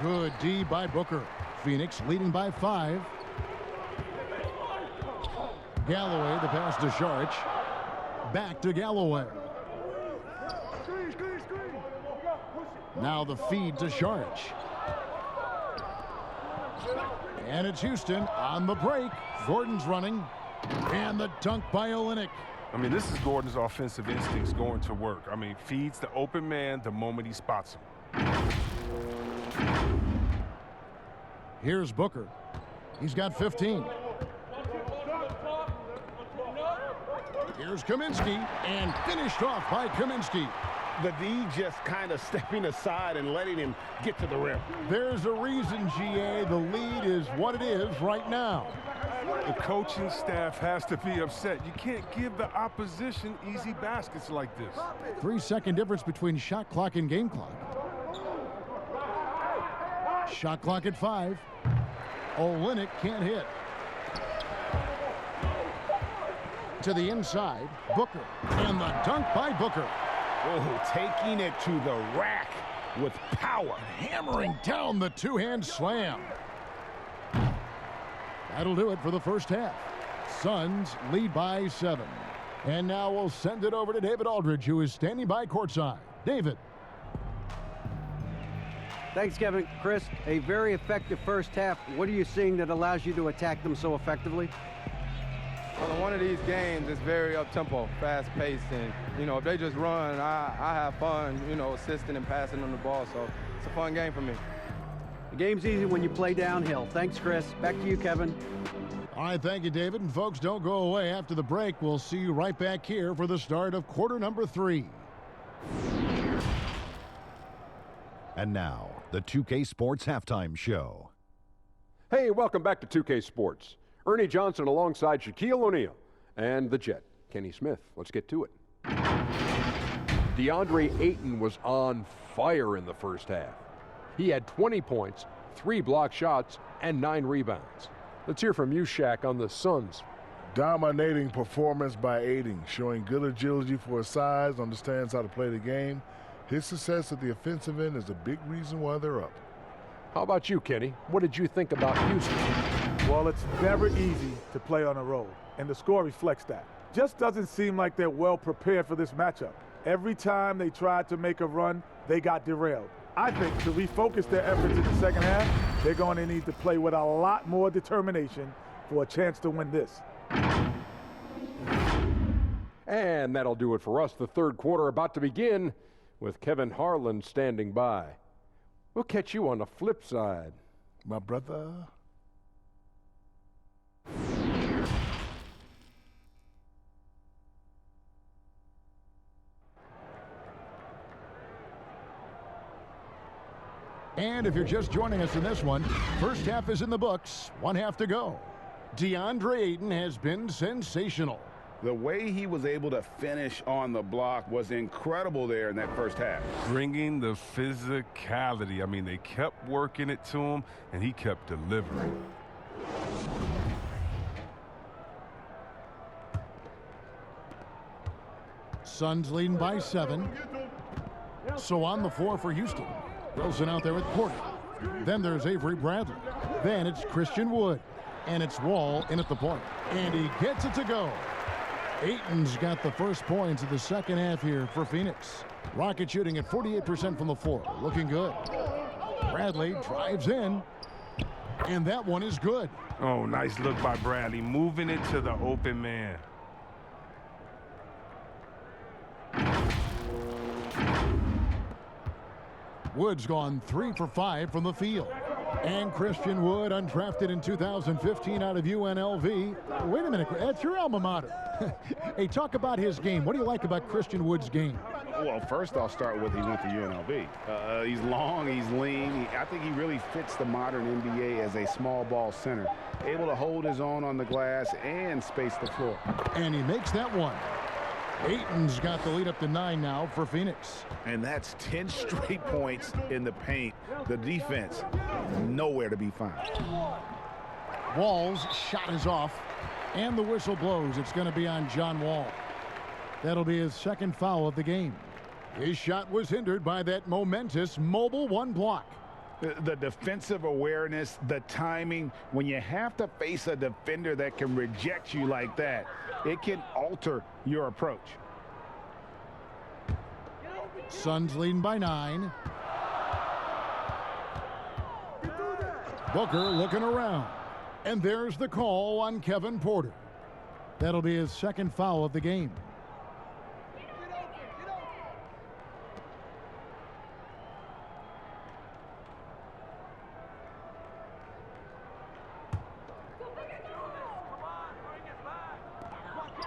Good D by Booker. Phoenix leading by 5. Galloway, the pass to Sharch. Back to Galloway. Now the feed to Sharch. And it's Houston on the break. Gordon's running. And the dunk by Olynyk. I mean, this is Gordon's offensive instincts going to work. I mean, feeds the open man the moment he spots him. Here's Booker. He's got 15. Here's Kaminsky, and finished off by Kaminsky. The D just kind of stepping aside and letting him get to the rim. There's a reason, GA, the lead is what it is right now. The coaching staff has to be upset. You can't give the opposition easy baskets like this. 3-second difference between shot clock and game clock. Shot clock at 5. Olynyk can't hit. To the inside, Booker. And the dunk by Booker. Oh, taking it to the rack with power. Hammering down the two-hand slam. That'll do it for the first half. Suns lead by 7. And now we'll send it over to David Aldridge, who is standing by courtside. David. Thanks, Kevin. Chris, a very effective first half. What are you seeing that allows you to attack them so effectively? Well, one of these games is very up-tempo, fast-paced, and, you know, if they just run, I have fun, you know, assisting and passing them the ball, so it's a fun game for me. The game's easy when you play downhill. Thanks, Chris. Back to you, Kevin. All right, thank you, David. And folks, don't go away. After the break, we'll see you right back here for the start of quarter number 3. And now, the 2K Sports Halftime Show. Hey, welcome back to 2K Sports. Ernie Johnson alongside Shaquille O'Neal and the Jet, Kenny Smith. Let's get to it. DeAndre Ayton was on fire in the first half. He had 20 points, 3 block shots, and 9 rebounds. Let's hear from you, Shaq, on the Suns. Dominating performance by Ayton, showing good agility for his size, understands how to play the game. His success at the offensive end is a big reason why they're up. How about you, Kenny? What did you think about Houston? Well, it's never easy to play on the road, and the score reflects that. Just doesn't seem like they're well prepared for this matchup. Every time they tried to make a run, they got derailed. I think to refocus their efforts in the second half, they're going to need to play with a lot more determination for a chance to win this. And that'll do it for us. The third quarter about to begin with Kevin Harlan standing by. We'll catch you on the flip side, my brother. And if you're just joining us in this one, first half is in the books, 1 half to go. DeAndre Ayton has been sensational. The way he was able to finish on the block was incredible there in that first half. Bringing the physicality. I mean, they kept working it to him, and he kept delivering. Suns leading by 7. So on the floor for Houston. Wilson out there with Porter. Then there's Avery Bradley. Then it's Christian Wood. And it's Wall in at the point. And he gets it to go. Ayton's got the first points of the second half here for Phoenix. Rocket shooting at 48% from the floor. Looking good. Bradley drives in. And that one is good. Oh, nice look by Bradley. Moving it to the open man. Wood's gone 3 for 5 from the field. And Christian Wood, undrafted in 2015 out of UNLV. Wait a minute, that's your alma mater. Hey, talk about his game. What do you like about Christian Wood's game? Well, first I'll start with he went to UNLV. He's long, he's lean. I think he really fits the modern NBA as a small ball center. Able to hold his own on the glass and space the floor. And he makes that one. Ayton's got the lead up to 9 now for Phoenix. And that's 10 straight points in the paint. The defense, nowhere to be found. Wall's shot is off, and the whistle blows. It's going to be on John Wall. That'll be his second foul of the game. His shot was hindered by that momentous mobile 1 block. The defensive awareness, the timing, when you have to face a defender that can reject you like that, it can alter your approach. Suns leading by 9. Booker looking around. And there's the call on Kevin Porter. That'll be his second foul of the game.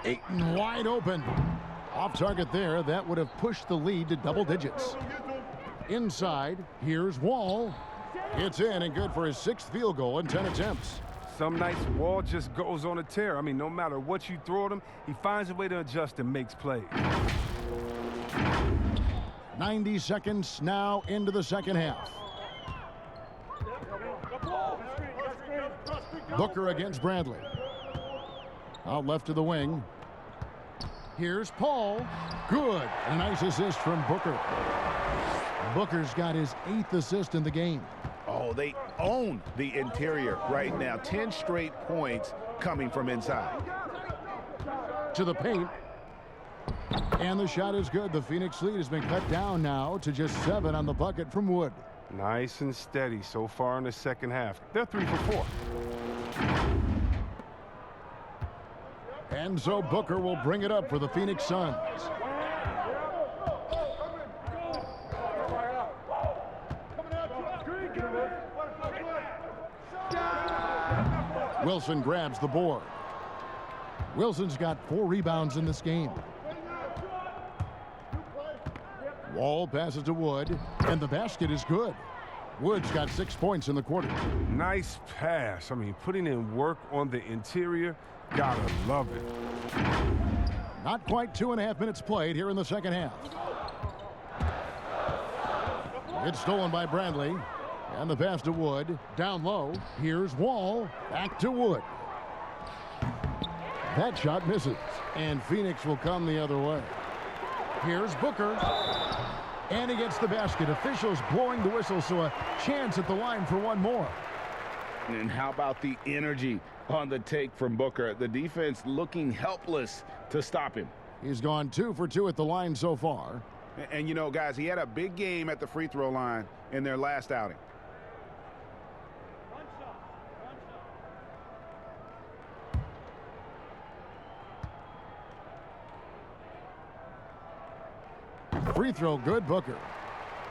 Ayton wide open. Off target there. That would have pushed the lead to double digits. Inside, here's Wall. It's in and good for his 6th field goal in 10 attempts. Some nights Wall just goes on a tear. I mean, no matter what you throw at him, he finds a way to adjust and makes plays. 90 seconds now into the second half. Booker against Bradley. Out left to the wing. Here's Paul. Good. A nice assist from Booker. Booker's got his 8th assist in the game. Oh, they own the interior right now. 10 straight points coming from inside. To the paint. And the shot is good. The Phoenix lead has been cut down now to just 7 on the bucket from Wood. Nice and steady so far in the second half. They're 3 for 4. And so Booker will bring it up for the Phoenix Suns. Wilson grabs the board. Wilson's got 4 rebounds in this game. Wall passes to Wood, and the basket is good. Wood's got 6 points in the quarter. Nice pass. I mean, putting in work on the interior. Gotta love it. Not quite 2.5 minutes played here in the second half. It's stolen by Bradley. And the pass to Wood. Down low. Here's Wall. Back to Wood. That shot misses. And Phoenix will come the other way. Here's Booker. And he gets the basket. Officials blowing the whistle, so a chance at the line for one more. And how about the energy on the take from Booker? The defense looking helpless to stop him. He's gone 2 for 2 at the line so far. And, you know, guys, he had a big game at the free throw line in their last outing. Free throw good, Booker.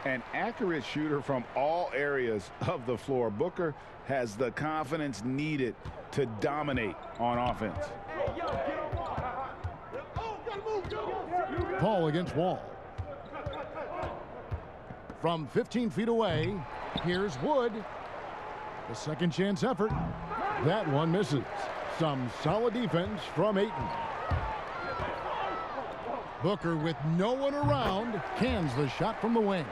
An accurate shooter from all areas of the floor. Booker has the confidence needed to dominate on offense. Paul against Wall. From 15 feet away, here's Wood. The second chance effort. That one misses. Some solid defense from Ayton. Booker, with no one around, cans the shot from the wing.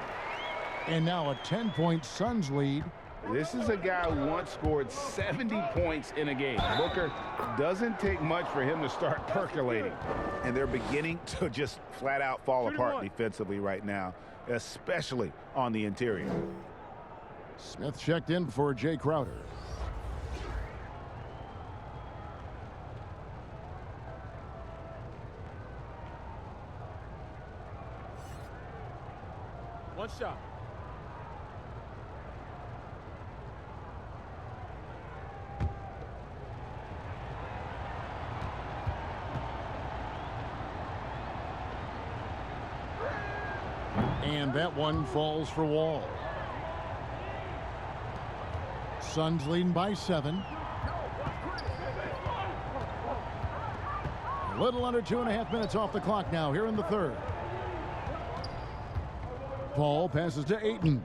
And now a 10-point Suns lead. This is a guy who once scored 70 points in a game. Booker doesn't take much for him to start percolating. And they're beginning to just flat out fall apart defensively right now, especially on the interior. Smith checked in for Jay Crowder. One shot. And that one falls for Wall. Suns leading by 7. A little under 2.5 minutes off the clock now here in the third. Paul passes to Ayton.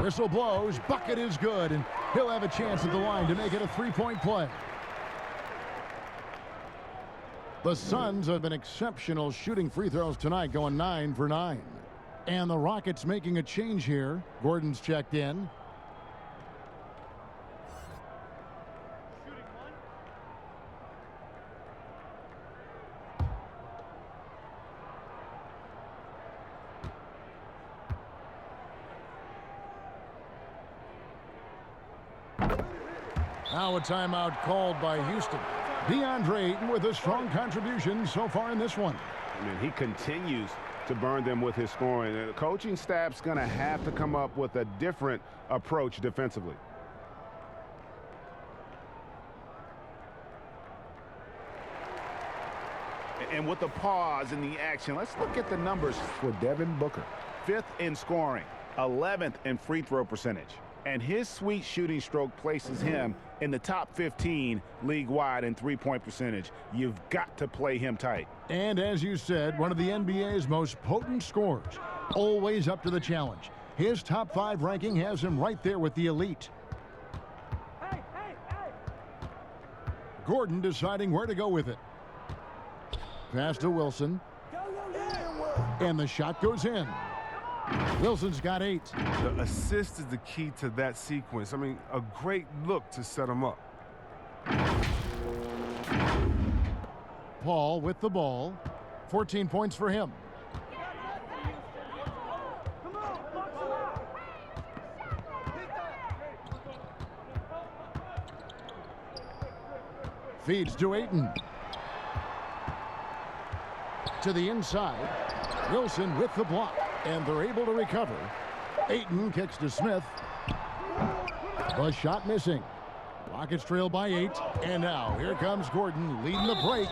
Whistle blows. Bucket is good, and he'll have a chance at the line to make it a 3-point play. The Suns have been exceptional shooting free throws tonight, going 9 for 9. And the Rockets making a change here. Gordon's checked in. Now a timeout called by Houston. DeAndre Ayton with a strong contribution so far in this one. I mean, he continues to burn them with his scoring. The coaching staff's going to have to come up with a different approach defensively. And with the pause in the action, let's look at the numbers for Devin Booker. 5th in scoring, 11th in free throw percentage. And his sweet shooting stroke places him in the top 15 league-wide in three-point percentage. You've got to play him tight. And as you said, one of the NBA's most potent scorers. Always up to the challenge. His top 5 ranking has him right there with the elite. Gordon deciding where to go with it. Pass to Wilson. And the shot goes in. Wilson's got 8. The assist is the key to that sequence. I mean, a great look to set him up. Paul with the ball. 14 points for him. Feeds to Ayton. To the inside. Wilson with the block. And they're able to recover. Ayton kicks to Smith. The shot missing. Rockets trail by 8. And now here comes Gordon leading the break.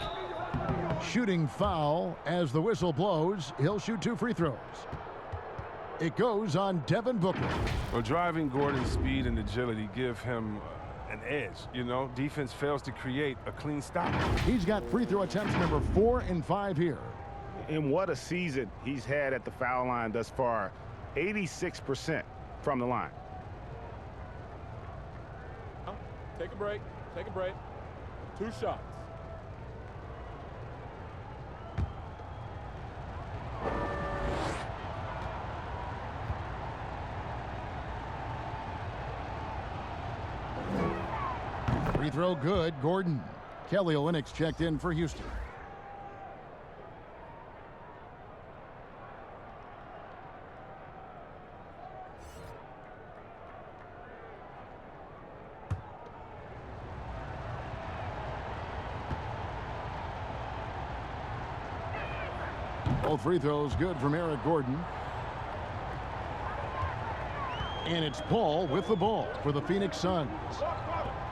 Shooting foul as the whistle blows. He'll shoot 2 free throws. It goes on Devin Booker. Well, driving Gordon's speed and agility give him an edge. You know, defense fails to create a clean stop. He's got free throw attempts number 4 and 5 here. And what a season he's had at the foul line thus far. 86% from the line. Take a break. Take a break. 2 shots. Free throw good. Gordon. Kelly Olynyk checked in for Houston. Both free throws good from Eric Gordon. And it's Paul with the ball for the Phoenix Suns.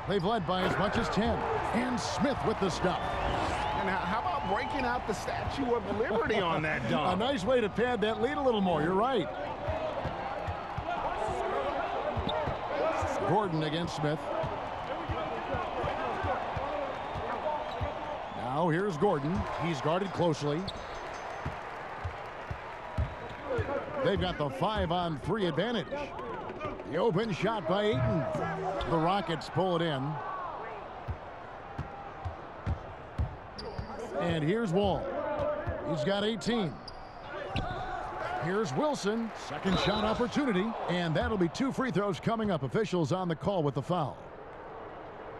They've led by as much as 10. And Smith with the stuff. And how about breaking out the Statue of Liberty on that dunk? A nice way to pad that lead a little more. You're right. Gordon against Smith. Now here's Gordon. He's guarded closely. They've got the 5-on-3 advantage. The open shot by Ayton. The Rockets pull it in. And here's Wall. He's got 18. Here's Wilson. Second shot opportunity. And that'll be 2 free throws coming up. Officials on the call with the foul.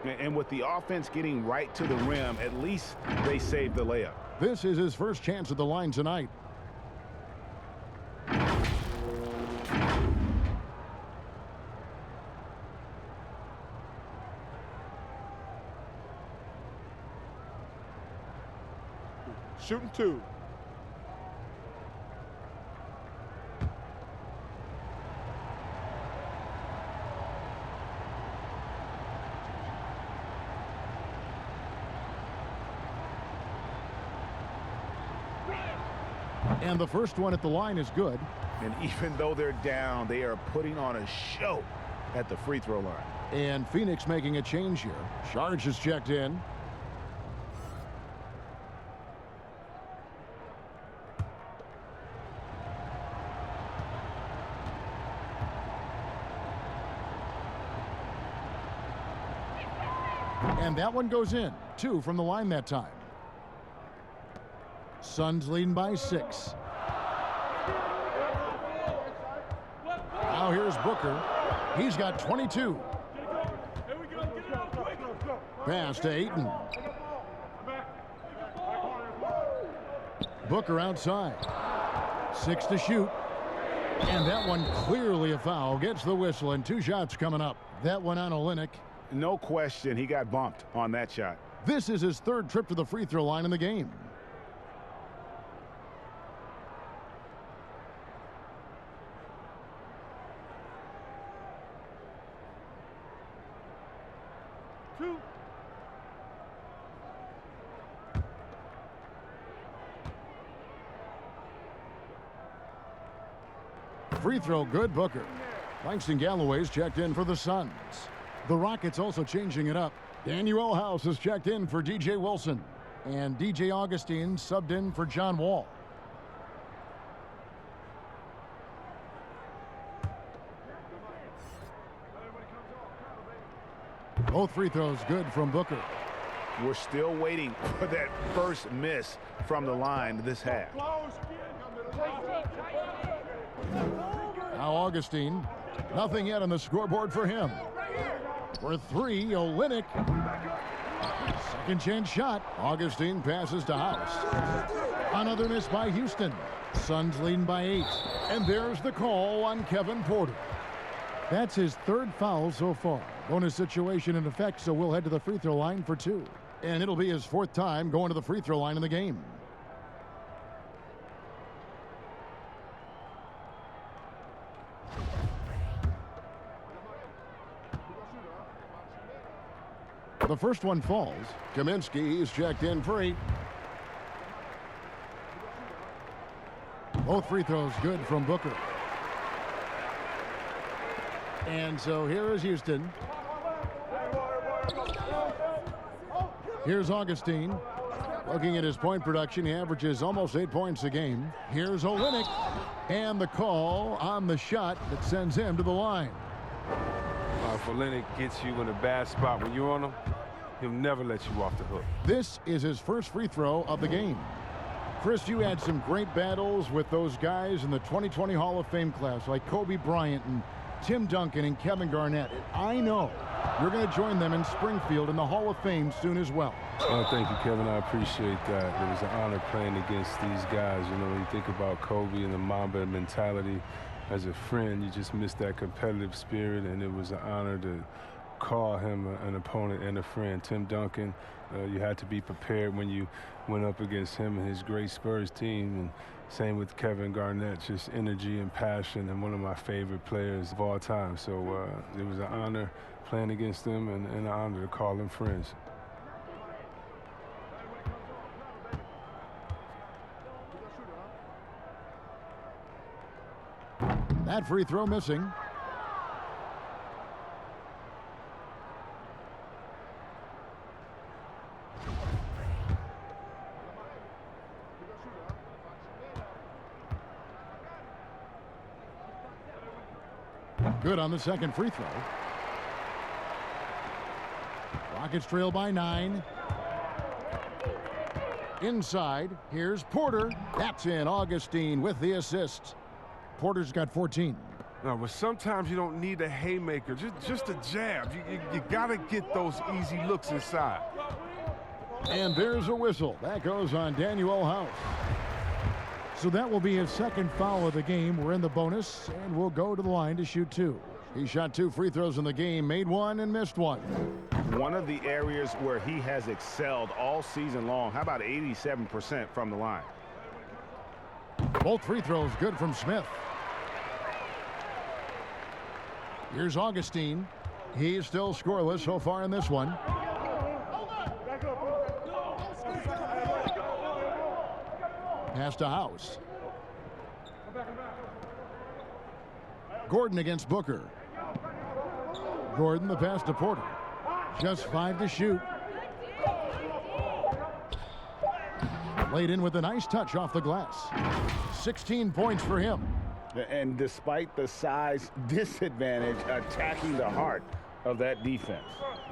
And with the offense getting right to the rim, at least they saved the layup. This is his first chance at the line tonight. Shooting 2. And the first one at the line is good. And even though they're down, they are putting on a show at the free throw line. And Phoenix making a change here. Sharge is checked in. And that one goes in. 2 from the line that time. Suns leading by 6. Now here's Booker. He's got 22. Pass to Ayton. Booker outside. 6 to shoot. And that one clearly a foul. Gets the whistle and 2 shots coming up. That one on Olynyk. No question, he got bumped on that shot. This is his 3rd trip to the free throw line in the game. Free throw good, Booker. Langston Galloway's checked in for the Suns. The Rockets also changing it up. Daniel House is checked in for DJ Wilson. And DJ Augustine subbed in for John Wall. Both free throws good from Booker. We're still waiting for that first miss from the line this half. Now Augustine. Nothing yet on the scoreboard for him. For 3, Olynyk. Second chance shot. Augustine passes to House. Another miss by Houston. Suns leading by 8. And there's the call on Kevin Porter. That's his 3rd foul so far. Bonus situation in effect, so we'll head to the free throw line for 2. And it'll be his 4th time going to the free throw line in the game. The first one falls. Kaminsky is checked in for 8. Both free throws good from Booker. And so here is Houston. Here's Augustine. Looking at his point production, he averages almost 8 points a game. Here's Olynyk. And the call on the shot that sends him to the line. If Olynyk gets you in a bad spot when you're on him, he'll never let you off the hook. This is his first free throw of the game. Chris, you had some great battles with those guys in the 2020 Hall of Fame class, like Kobe Bryant and Tim Duncan and Kevin Garnett. I know you're going to join them in Springfield in the Hall of Fame soon as well. Oh, thank you, Kevin. I appreciate that. It was an honor playing against these guys. You know, when you think about Kobe and the Mamba mentality, as a friend, you just miss that competitive spirit, and it was an honor to call him an opponent and a friend. Tim Duncan, you had to be prepared when you went up against him and his great Spurs team. And Same with Kevin Garnett, just energy and passion, and one of my favorite players of all time. So it was an honor playing against them and an honor to call them friends. That free throw missing. Good on the second free throw. Rockets trail by 9. Inside, here's Porter. That's in. Augustine with the assist. Porter's got 14. No, but sometimes you don't need a haymaker, just a jab. You got to get those easy looks inside. And there's a whistle. That goes on Daniel House. So that will be his second foul of the game. We're in the bonus, and we'll go to the line to shoot 2. He shot 2 free throws in the game, made 1 and missed 1. One of the areas where he has excelled all season long. How about 87% from the line? Both free throws good from Smith. Here's Augustine. He's still scoreless so far in this one. Pass to House. Gordon against Booker. Gordon the pass to Porter. Just 5 to shoot. Laid in with a nice touch off the glass. 16 points for him. And despite the size disadvantage, attacking the heart of that defense.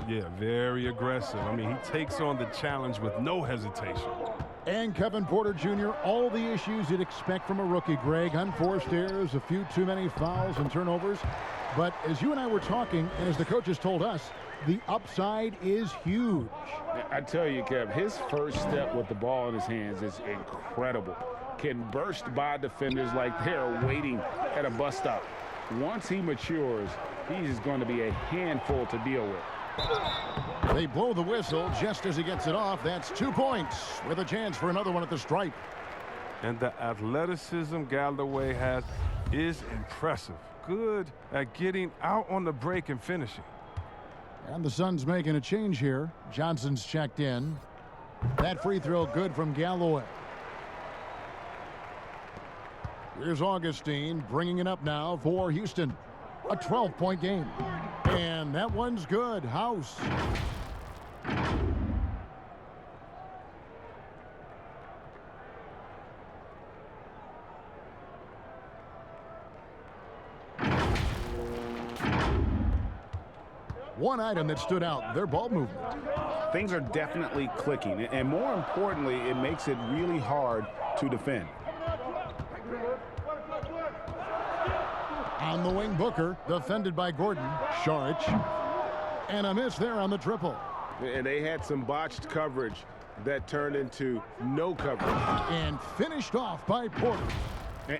Yeah, very aggressive. I mean, he takes on the challenge with no hesitation. And Kevin Porter Jr., all the issues you'd expect from a rookie, Greg. Unforced errors, a few too many fouls and turnovers. But as you and I were talking, and as the coaches told us, the upside is huge. I tell you, Kev, his first step with the ball in his hands is incredible. Can burst by defenders like they're waiting at a bus stop. Once he matures, he's going to be a handful to deal with. They blow the whistle just as he gets it off. That's 2 points with a chance for another one at the stripe. And the athleticism Galloway has is impressive. Good at getting out on the break and finishing. And the Suns making a change here. Johnson's checked in. That free throw good from Galloway. Here's Augustine bringing it up now for Houston. A 12-point game. And that one's good. House. One item that stood out, their ball movement. Things are definitely clicking. And more importantly, it makes it really hard to defend. On the wing, Booker, defended by Gordon. Saric. And a miss there on the triple. And they had some botched coverage that turned into no coverage. And finished off by Porter.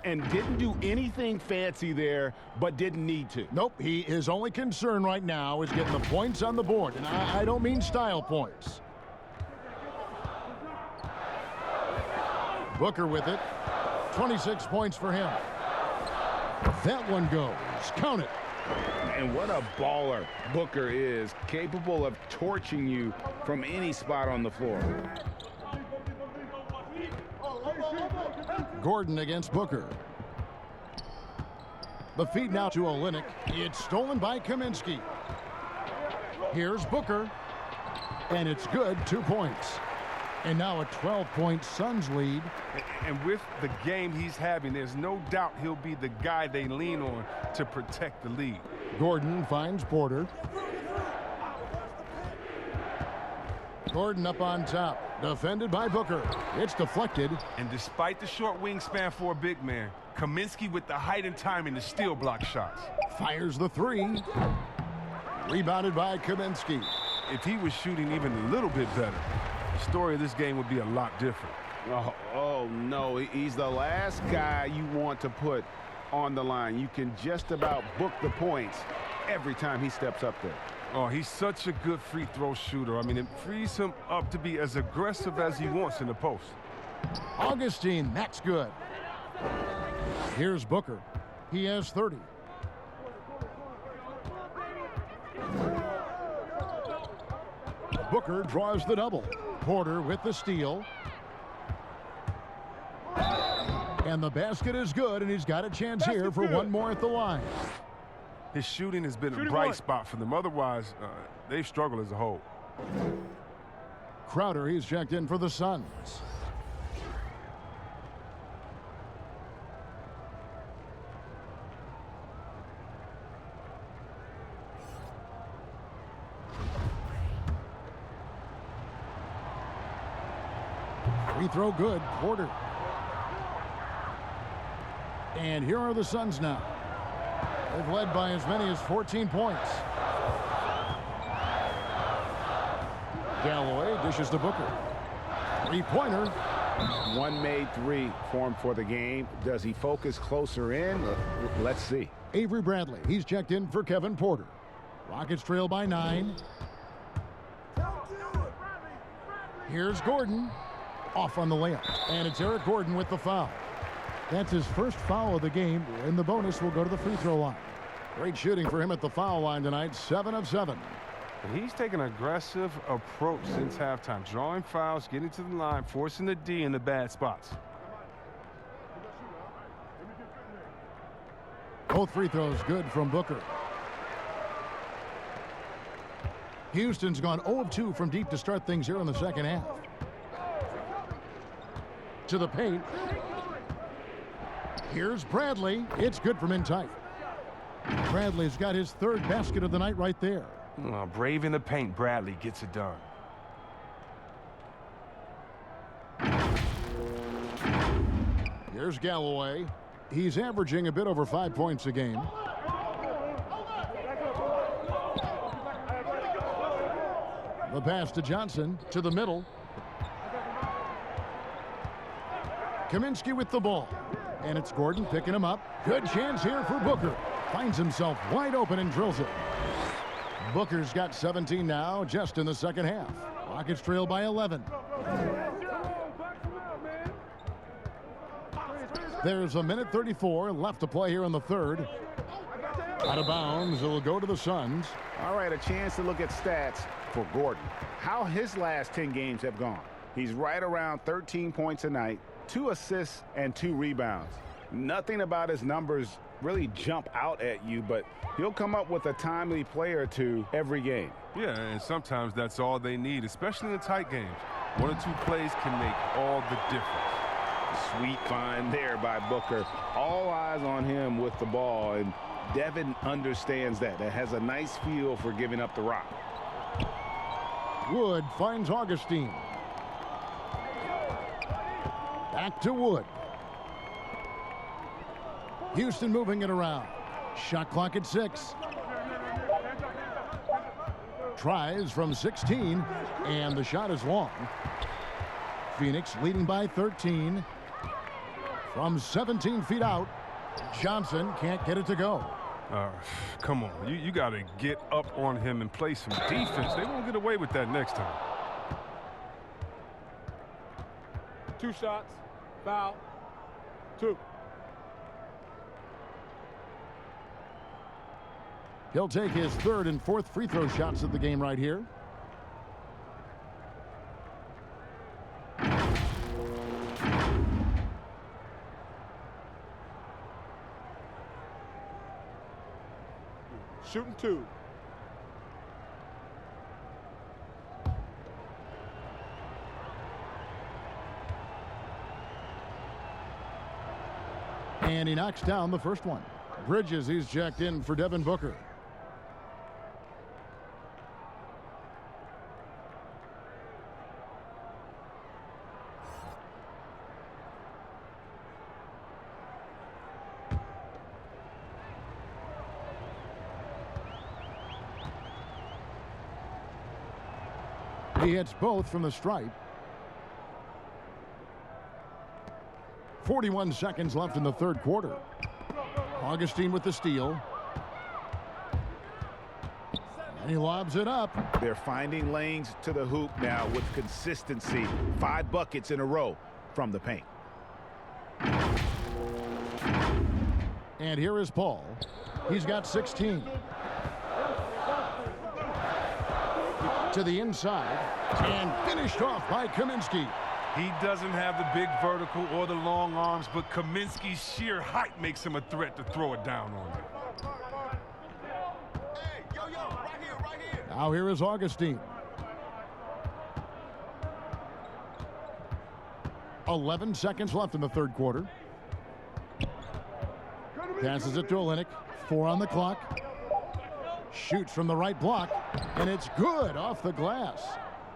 And didn't do anything fancy there, but didn't need to. Nope, his only concern right now is getting the points on the board. And I don't mean style points. Booker with it. 26 points for him. That one goes. Count it. And what a baller Booker is, capable of torching you from any spot on the floor. Gordon against Booker. The feed now to Olynyk. It's stolen by Kaminsky. Here's Booker. And it's good. 2 points. And now a 12-point Suns lead. And with the game he's having, there's no doubt he'll be the guy they lean on to protect the lead. Gordon finds Porter. Gordon up on top. Defended by Booker. It's deflected. And despite the short wingspan for a big man, Kaminsky with the height and timing to steal block shots. Fires the 3. Rebounded by Kaminsky. If he was shooting even a little bit better, the story of this game would be a lot different. Oh no, he's the last guy you want to put on the line. You can just about book the points every time he steps up there. Oh, he's such a good free throw shooter. I mean, it frees him up to be as aggressive as he wants in the post. Augustine, that's good. Here's Booker. He has 30. Booker draws the double. Porter with the steal. And the basket is good, and he's got a chance here for one more at the line. His shooting has been a bright spot for them. Otherwise, they've struggled as a whole. Crowder, he's checked in for the Suns. Free throw good. Porter. And here are the Suns now. They've led by as many as 14 points. Galloway dishes to Booker. Three-pointer. One made three for him for the game. Does he focus closer in? Let's see. Avery Bradley, he's checked in for Kevin Porter. Rockets trail by 9. Here's Gordon. Off on the layup. And it's Eric Gordon with the foul. That's his first foul of the game, and the bonus will go to the free throw line. Great shooting for him at the foul line tonight, 7 of 7. He's taken an aggressive approach since halftime, drawing fouls, getting to the line, forcing the D in the bad spots. Both free throws good from Booker. Houston's gone 0 of 2 from deep to start things here in the second half. To the paint. Here's Bradley. It's good from in tight. Bradley's got his third basket of the night right there. Oh, brave in the paint, Bradley gets it done. Here's Galloway. He's averaging a bit over 5 points a game. The pass to Johnson to the middle. Kaminsky with the ball. And it's Gordon picking him up. Good chance here for Booker. Finds himself wide open and drills it. Booker's got 17 now, just in the second half. Rockets trail by 11. There's a minute 34 left to play here in the third. Out of bounds, it'll go to the Suns. All right, a chance to look at stats for Gordon. How his last 10 games have gone. He's right around 13 points a night, 2 assists and 2 rebounds. Nothing about his numbers really jump out at you, but he'll come up with a timely play or two every game. Yeah, and sometimes that's all they need, especially in tight games. 1 or 2 plays can make all the difference. Sweet find there by Booker. All eyes on him with the ball, and Devin understands that. That has a nice feel for giving up the rock. Wood finds Augustine. Back to Wood. Houston moving it around. Shot clock at 6. Tries from 16, and the shot is long. Phoenix leading by 13. From 17 feet out, Johnson can't get it to go. Come on, you got to get up on him and play some defense. They won't get away with that next time. 2 shots, foul, 2. He'll take his third and fourth free throw shots of the game right here. Shooting 2. And he knocks down the first one. Bridges, he's jacked in for Devin Booker. He hits both from the stripe. 41 seconds left in the third quarter. Augustine with the steal. And he lobs it up. They're finding lanes to the hoop now with consistency. 5 buckets in a row from the paint. And here is Paul. He's got 16. To the inside. And finished off by Kaminsky. He doesn't have the big vertical or the long arms, but Kaminsky's sheer height makes him a threat to throw it down on you. Now here is Augustine. 11 seconds left in the third quarter. Passes it to Olynyk. 4 on the clock. Shoots from the right block. And it's good off the glass.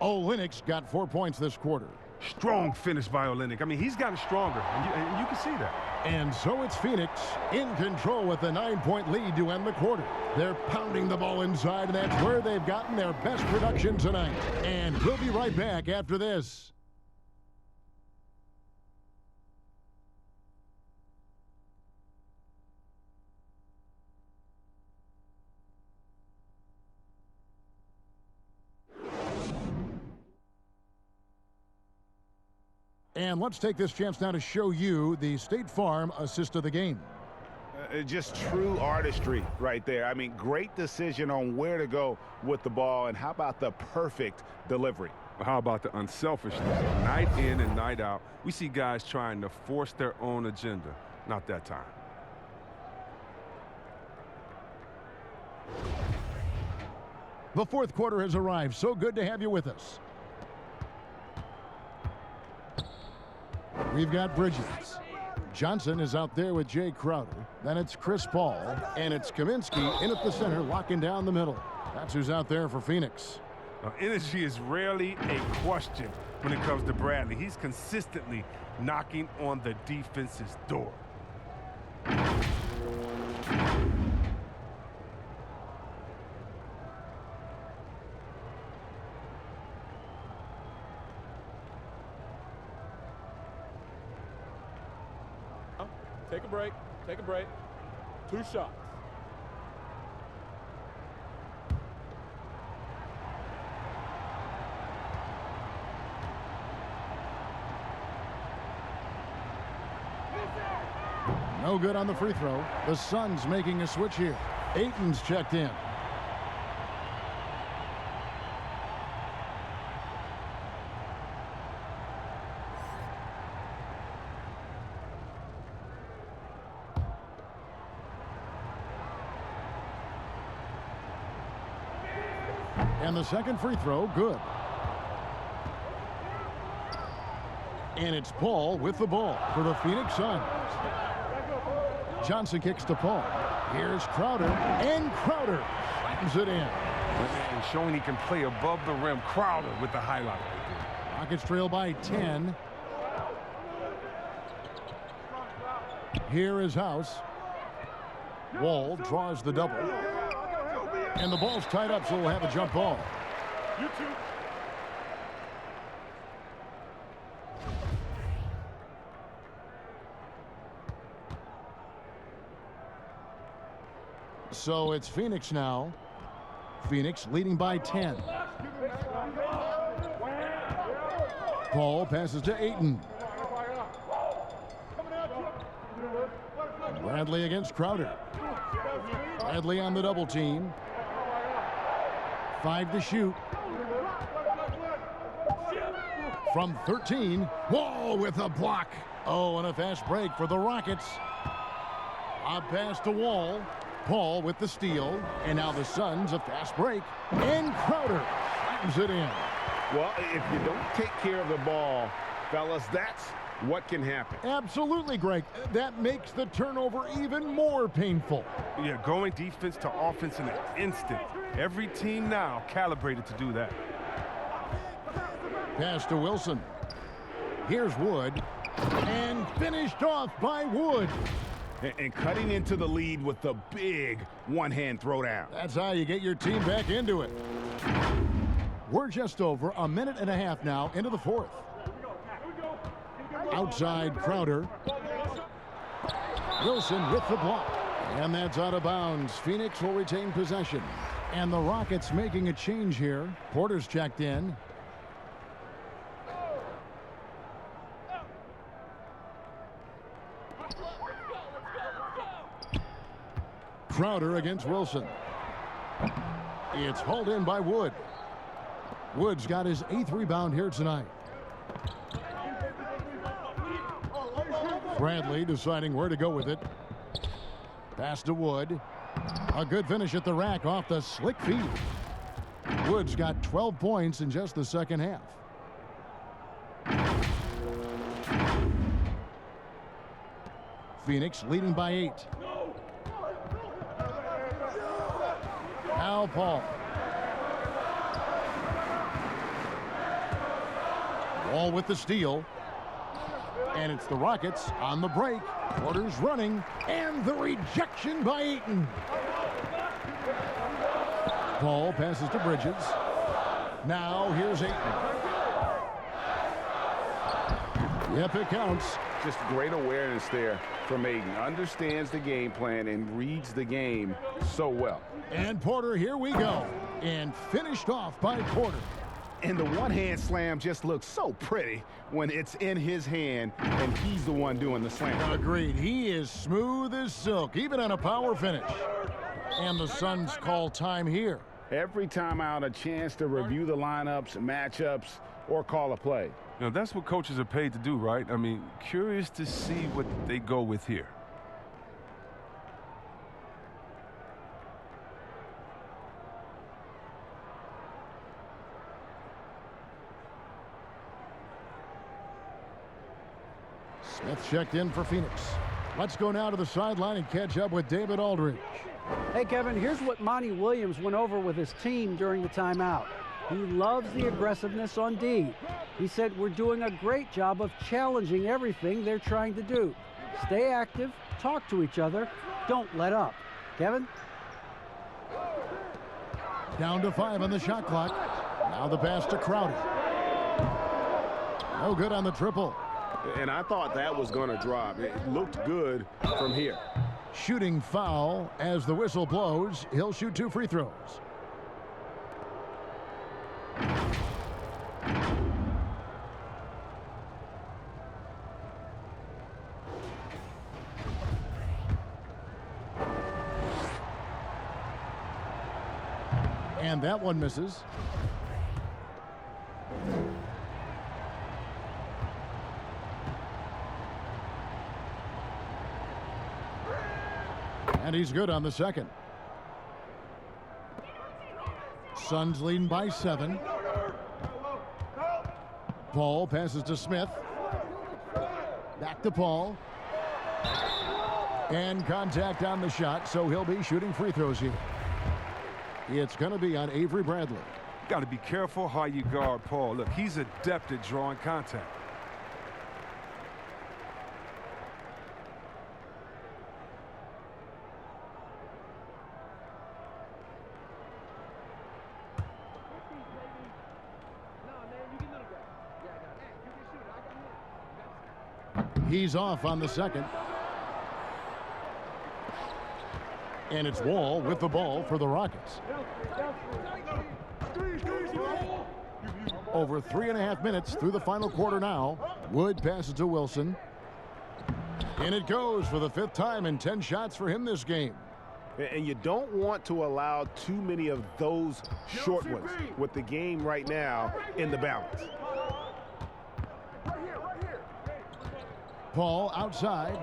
Olynyk's got 4 points this quarter. Strong finish by Olynyk. I mean, he's gotten stronger, and you can see that. And so it's Phoenix in control with a 9-point lead to end the quarter. They're pounding the ball inside, and that's where they've gotten their best production tonight. And we'll be right back after this. And let's take this chance now to show you the State Farm assist of the game. Just true artistry right there. I mean, great decision on where to go with the ball, and how about the perfect delivery? How about the unselfishness? Night in and night out, we see guys trying to force their own agenda. Not that time. The fourth quarter has arrived. So good to have you with us. We've got Bridges. Johnson is out there with Jay Crowder. Then it's Chris Paul. And it's Kaminsky in at the center, locking down the middle. That's who's out there for Phoenix. Energy is rarely a question when it comes to Bradley. He's consistently knocking on the defense's door. Take a break. Take a break. 2 shots. No good on the free throw. The Suns making a switch here. Ayton's checked in. And the second free throw, good. And it's Paul with the ball for the Phoenix Suns. Johnson kicks to Paul. Here's Crowder, and Crowder slams it in. And showing he can play above the rim. Crowder with the highlight right there. Rockets trail by 10. Here is House. Wall draws the double. And the ball's tied up, so we'll have a jump ball. So it's Phoenix now. Phoenix leading by 10. Paul passes to Ayton. Bradley against Crowder. Bradley on the double team. 5 to shoot. From 13. Wall with a block. Oh, and a fast break for the Rockets. Lob pass to Wall. Paul with the steal. And now the Suns, a fast break. And Crowder slams it in. Well, if you don't take care of the ball, fellas, that's what can happen. Absolutely, Greg. That makes the turnover even more painful. Yeah, going defense to offense in an instant. Every team now calibrated to do that. Pass to Wilson. Here's Wood. And finished off by Wood. And cutting into the lead with the big one-hand throwdown. That's how you get your team back into it. We're just over a minute and a half now into the fourth. Outside Crowder. Wilson with the block. And that's out of bounds. Phoenix will retain possession. And the Rockets making a change here. Porter's checked in. Crowder against Wilson. It's hauled in by Wood. Wood's got his 8th rebound here tonight. Bradley deciding where to go with it. Pass to Wood. A good finish at the rack off the slick feed. Wood's got 12 points in just the second half. Phoenix leading by 8. Now Paul. Wall with the steal. And it's the Rockets on the break. Porter's running. And the rejection by Ayton. Paul passes to Bridges. Now here's Ayton. Yep, it counts. Just great awareness there from Ayton. Understands the game plan and reads the game so well. And Porter, here we go. And finished off by Porter. And the one-hand slam just looks so pretty when it's in his hand and he's the one doing the slam. Agreed. He is smooth as silk, even on a power finish. And the Suns call time here. Every time out, a chance to review the lineups, matchups, or call a play. You know, that's what coaches are paid to do, right? I mean, curious to see what they go with here. Smith checked in for Phoenix. Let's go now to the sideline and catch up with David Aldridge. Hey, Kevin, here's what Monty Williams went over with his team during the timeout. He loves the aggressiveness on D. He said, we're doing a great job of challenging everything they're trying to do. Stay active, talk to each other, don't let up. Kevin? Down to 5 on the shot clock. Now the pass to Crowder. No good on the triple. And I thought that was going to drop. It looked good from here. Shooting foul as the whistle blows. He'll shoot 2 free throws. And that one misses. And he's good on the second. Suns leading by 7. Paul passes to Smith. Back to Paul. And contact on the shot, so he'll be shooting free throws here. It's going to be on Avery Bradley. Got to be careful how you guard Paul. Look, he's adept at drawing contact. He's off on the second. And it's Wall with the ball for the Rockets. Over 3.5 minutes through the final quarter now. Wood passes to Wilson. And it goes for the 5th time, and 10 shots for him this game. And you don't want to allow too many of those short ones with the game right now in the balance. Paul outside.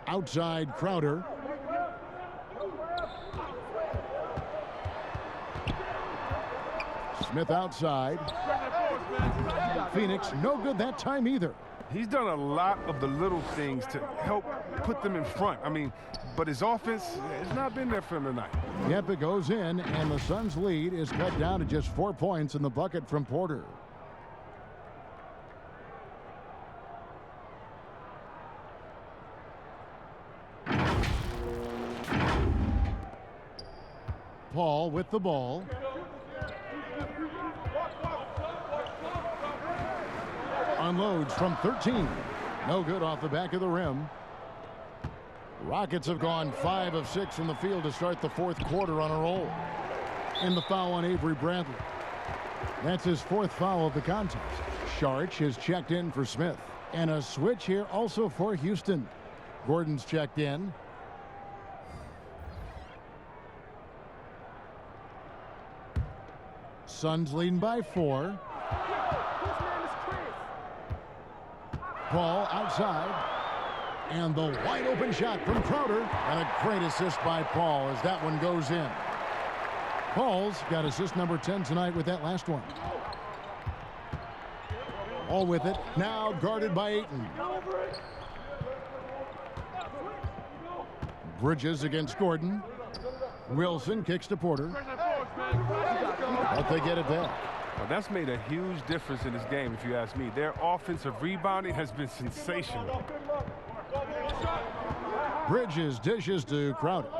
Outside Crowder. Smith outside. Phoenix no good that time either. He's done a lot of the little things to help put them in front. I mean, but his offense has not been there for him tonight. Yep, it goes in, and the Suns' lead is cut down to just 4 points in the bucket from Porter. Paul with the ball. Unloads from 13. No good off the back of the rim. Rockets have gone 5 of 6 from the field to start the 4th quarter on a roll. And the foul on Avery Bradley. That's his 4th foul of the contest. Sharch has checked in for Smith. And a switch here also for Houston. Gordon's checked in. Suns leading by 4. Paul outside. And the wide open shot from Crowder. And a great assist by Paul as that one goes in. Paul's got assist number 10 tonight with that last one. All with it. Now guarded by Ayton. Bridges against Gordon. Wilson kicks to Porter. But they get it back. Well, that's made a huge difference in this game, if you ask me. Their offensive rebounding has been sensational. Bridges dishes to Crowder.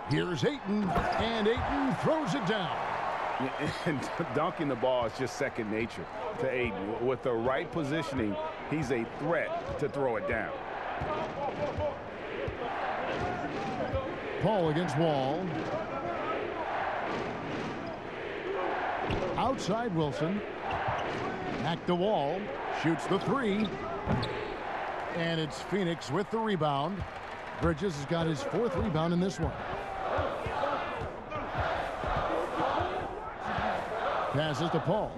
Here's Ayton, and Ayton throws it down. And dunking the ball is just second nature to Ayton. With the right positioning, he's a threat to throw it down. Paul against Wall. Outside Wilson. Back to Wall. Shoots the 3. And it's Phoenix with the rebound. Bridges has got his 4th rebound in this one. Passes to Paul.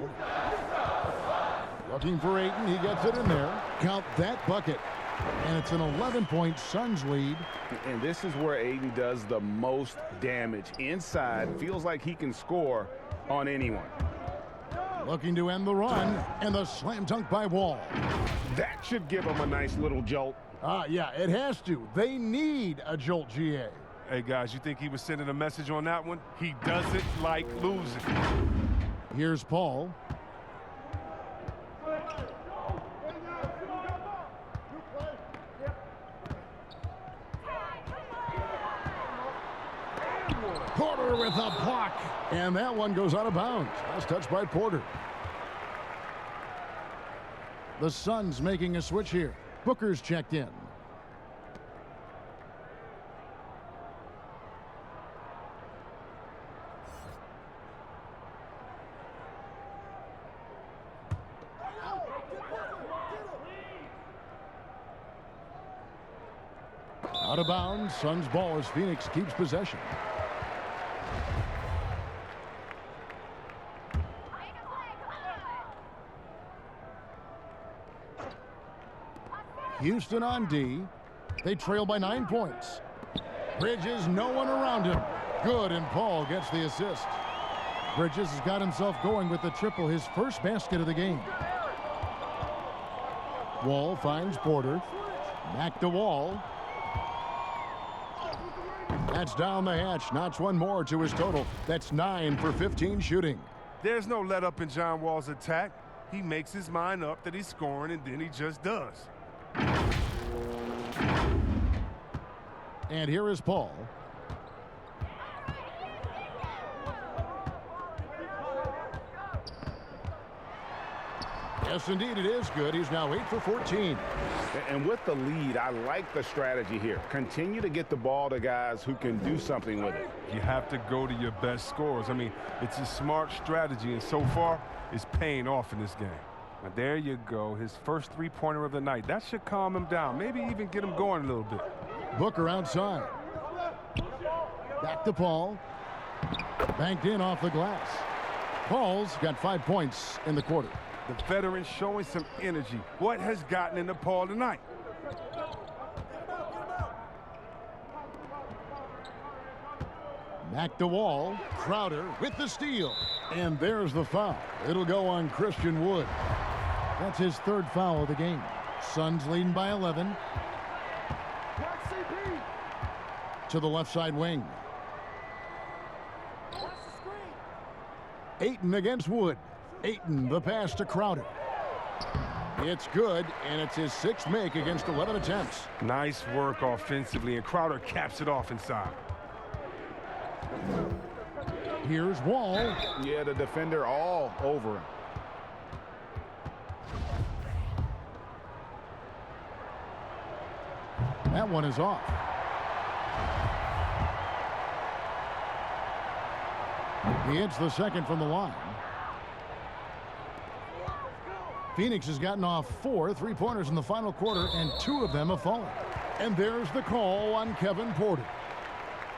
Looking for Ayton. He gets it in there. Count that bucket. And it's an 11-point Suns lead. And this is where Ayton does the most damage. Inside, feels like he can score on anyone. Looking to end the run. And the slam dunk by Wall. That should give him a nice little jolt. Yeah, it has to. They need a jolt, GA. Hey, guys, you think he was sending a message on that one? He doesn't like losing. Here's Paul. Porter with a block. And that one goes out of bounds. Last touch by Porter. The Suns making a switch here. Booker's checked in. Out of bounds. Suns ball as Phoenix keeps possession. Houston on D. They trail by 9 points. Bridges, no one around him. Good, and Paul gets the assist. Bridges has got himself going with the triple, his first basket of the game. Wall finds Porter. Back to Wall. That's down the hatch. Notch one more to his total. That's 9 for 15 shooting. There's no let up in John Wall's attack. He makes his mind up that he's scoring, and then he just does. And here is Paul. Yes, indeed, it is good. He's now 8 for 14. And with the lead, I like the strategy here. Continue to get the ball to guys who can do something with it. You have to go to your best scorers. I mean, it's a smart strategy, and so far, it's paying off in this game. Now, there you go, his first three-pointer of the night. That should calm him down, maybe even get him going a little bit. Booker outside. Back to Paul. Banked in off the glass. Paul's got 5 points in the quarter. The veteran showing some energy. What has gotten into Paul tonight? Back to Wall. Crowder with the steal. And there's the foul. It'll go on Christian Wood. That's his 3rd foul of the game. Suns leading by 11. To the left side wing. Ayton against Wood. Ayton, the pass to Crowder. It's good, and it's his 6th make against 11 attempts. Nice work offensively, and Crowder caps it off inside. Here's Wall. Yeah, the defender all over him. That one is off. He hits the 2nd from the line. Phoenix has gotten off 4 3-pointers in the final quarter, and 2 of them have fallen. And there's the call on Kevin Porter.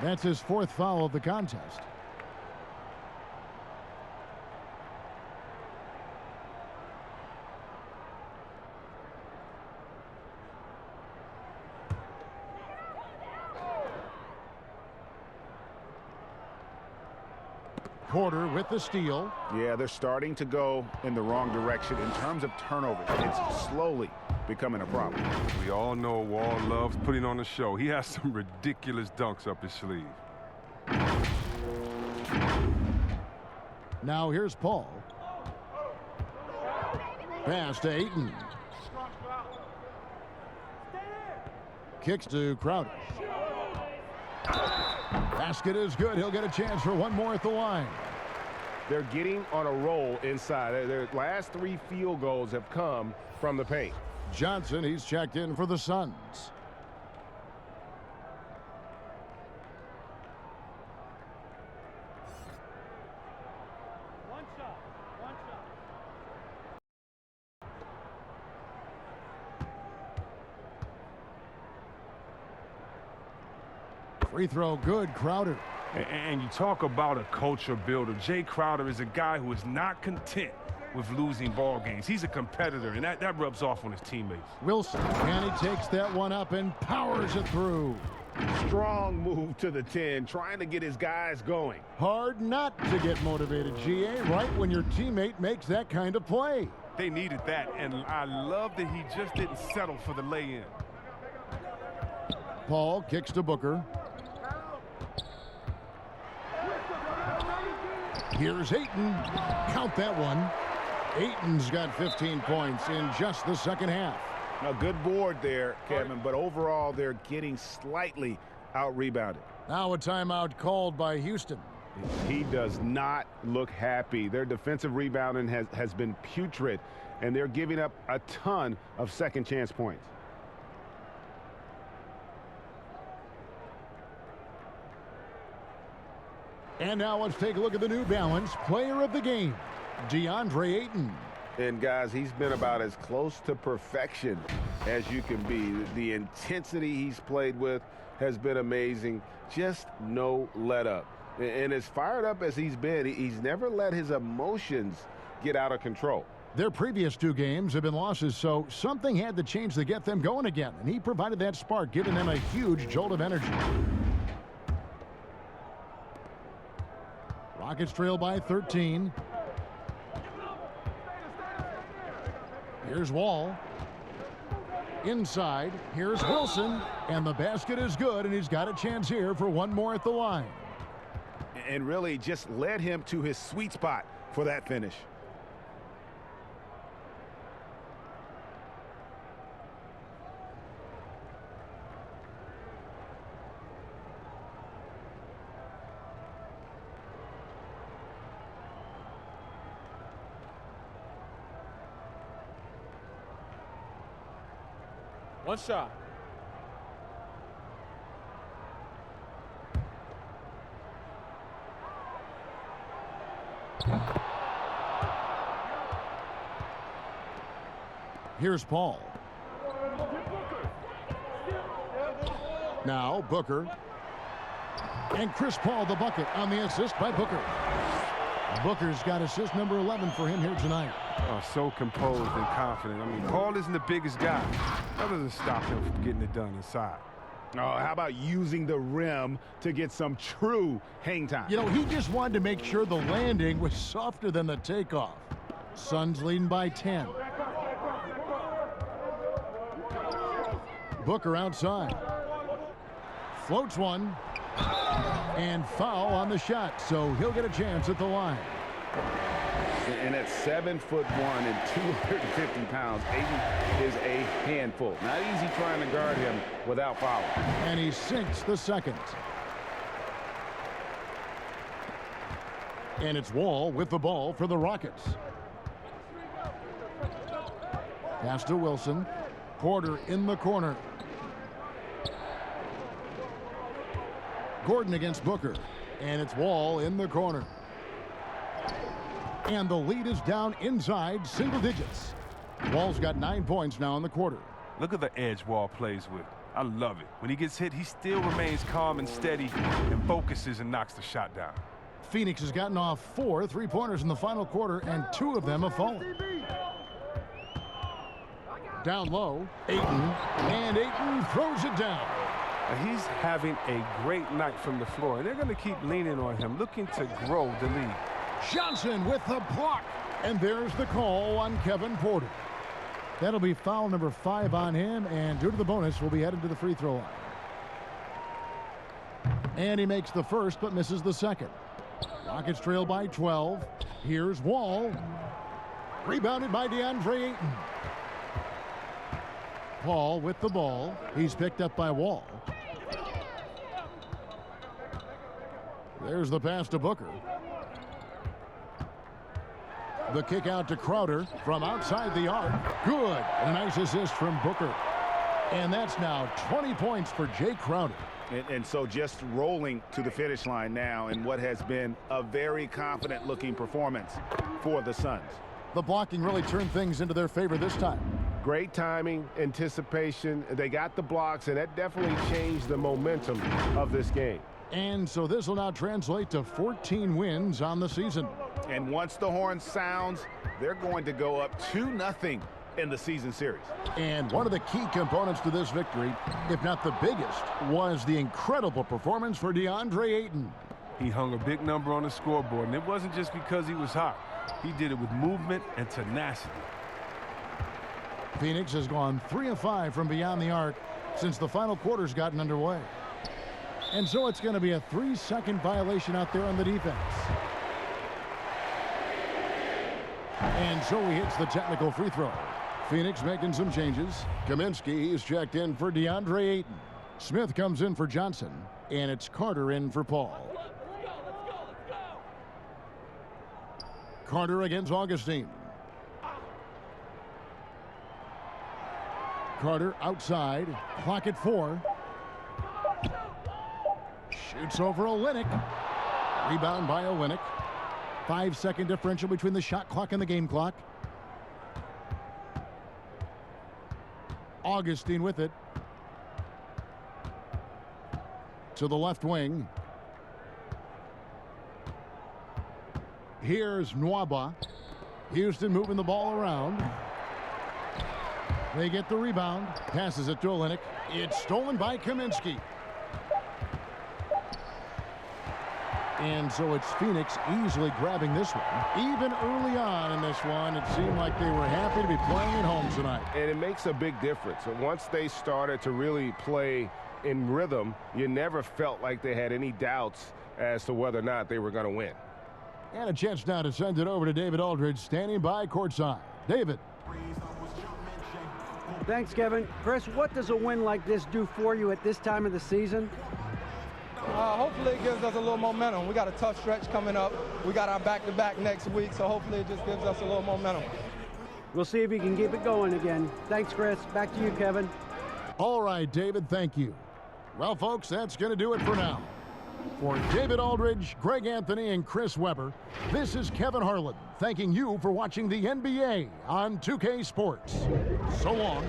That's his 4th foul of the contest. Porter with the steal. Yeah, they're starting to go in the wrong direction in terms of turnovers. It's slowly becoming a problem. We all know Wall loves putting on a show. He has some ridiculous dunks up his sleeve. Now here's Paul. Pass to Ayton. Kicks to Crowder. Basket is good. He'll get a chance for one more at the line. They're getting on a roll inside. Their last 3 field goals have come from the paint. Johnson, he's checked in for the Suns. Free throw good, Crowder. And you talk about a culture builder. Jay Crowder is a guy who is not content with losing ball games. He's a competitor, and that rubs off on his teammates. Wilson, and he takes that one up and powers it through. Strong move to the 10, trying to get his guys going. Hard not to get motivated, GA, right when your teammate makes that kind of play. They needed that, and I love that he just didn't settle for the lay-in. Paul kicks to Booker. Here's Ayton. Count that one. Ayton's got 15 points in just the second half. A good board there, Kevin, but overall they're getting slightly out-rebounded. Now a timeout called by Houston. He does not look happy. Their defensive rebounding has been putrid, and they're giving up a ton of second chance points. And now let's take a look at the New Balance player of the game, DeAndre Ayton. And guys, he's been about as close to perfection as you can be. The intensity he's played with has been amazing. Just no let up. And as fired up as he's been, he's never let his emotions get out of control. Their previous 2 games have been losses, so something had to change to get them going again. And he provided that spark, giving them a huge jolt of energy. Rockets trail by 13. Here's Wall. Inside, here's Wilson, and the basket is good, and he's got a chance here for one more at the line. And really just led him to his sweet spot for that finish. One shot. Here's Paul. Now Booker. And Chris Paul the bucket on the assist by Booker. Booker's got assist number 11 for him here tonight. Oh, so composed and confident. I mean, Paul isn't the biggest guy. That doesn't stop him from getting it done inside. Oh, how about using the rim to get some true hang time? You know, he just wanted to make sure the landing was softer than the takeoff. Suns leading by 10. Booker outside. Floats one. And foul on the shot, so he'll get a chance at the line. And at 7'1" and 250 pounds, Ayton is a handful. Not easy trying to guard him without foul. And he sinks the second. And it's Wall with the ball for the Rockets. Pass to Wilson. Porter in the corner. Gordon against Booker. And it's Wall in the corner. And the lead is down inside single digits. Wall's got 9 points now in the quarter. Look at the edge Wall plays with. I love it. When he gets hit, he still remains calm and steady and focuses and knocks the shot down. Phoenix has gotten off 4 3-pointers in the final quarter, and 2 of them have fallen. Down low, Ayton, and Ayton throws it down. He's having a great night from the floor, and they're going to keep leaning on him, looking to grow the lead. Johnson with the block. And there's the call on Kevin Porter. That'll be foul number 5 on him, and due to the bonus, we'll be headed to the free throw line. And he makes the first, but misses the second. Rockets trail by 12. Here's Wall. Rebounded by DeAndre Ayton. Paul with the ball. He's picked up by Wall. There's the pass to Booker. The kick out to Crowder from outside the arc. Good. And a nice assist from Booker. And that's now 20 points for Jay Crowder. And so just rolling to the finish line now in what has been a very confident-looking performance for the Suns. The blocking really turned things into their favor this time. Great timing, anticipation. They got the blocks, and that definitely changed the momentum of this game. And so this will now translate to 14 wins on the season. And once the horn sounds, they're going to go up 2-0 in the season series. And one of the key components to this victory, if not the biggest, was the incredible performance for DeAndre Ayton. He hung a big number on the scoreboard, and it wasn't just because he was hot. He did it with movement and tenacity. Phoenix has gone 3 of 5 from beyond the arc since the final quarter's gotten underway. And so it's going to be a 3-second violation out there on the defense. And so he hits the technical free throw. Phoenix making some changes. Kaminsky is checked in for DeAndre Ayton. Smith comes in for Johnson. And it's Carter in for Paul. Carter against Augustine. Carter outside. Clock at 4. Shoots over Olynyk. Rebound by Olynyk. 5-second differential between the shot clock and the game clock. Augustine with it. To the left wing. Here's Nwaba. Houston moving the ball around. They get the rebound. Passes it to Olynyk. It's stolen by Kaminsky. And so it's Phoenix easily grabbing this one. Even early on in this one, it seemed like they were happy to be playing at home tonight. And it makes a big difference. Once they started to really play in rhythm, you never felt like they had any doubts as to whether or not they were going to win. And a chance now to send it over to David Aldridge, standing by courtside. David. Thanks, Kevin. Chris, what does a win like this do for you at this time of the season? Hopefully it gives us a little momentum. We got a tough stretch coming up. We got our back-to-back next week, so hopefully it just gives us a little momentum. We'll see if he can keep it going again. Thanks, Chris. Back to you, Kevin. All right, David, thank you. Well, folks, that's going to do it for now. For David Aldridge, Greg Anthony, and Chris Webber, this is Kevin Harlan thanking you for watching the NBA on 2K Sports. So long.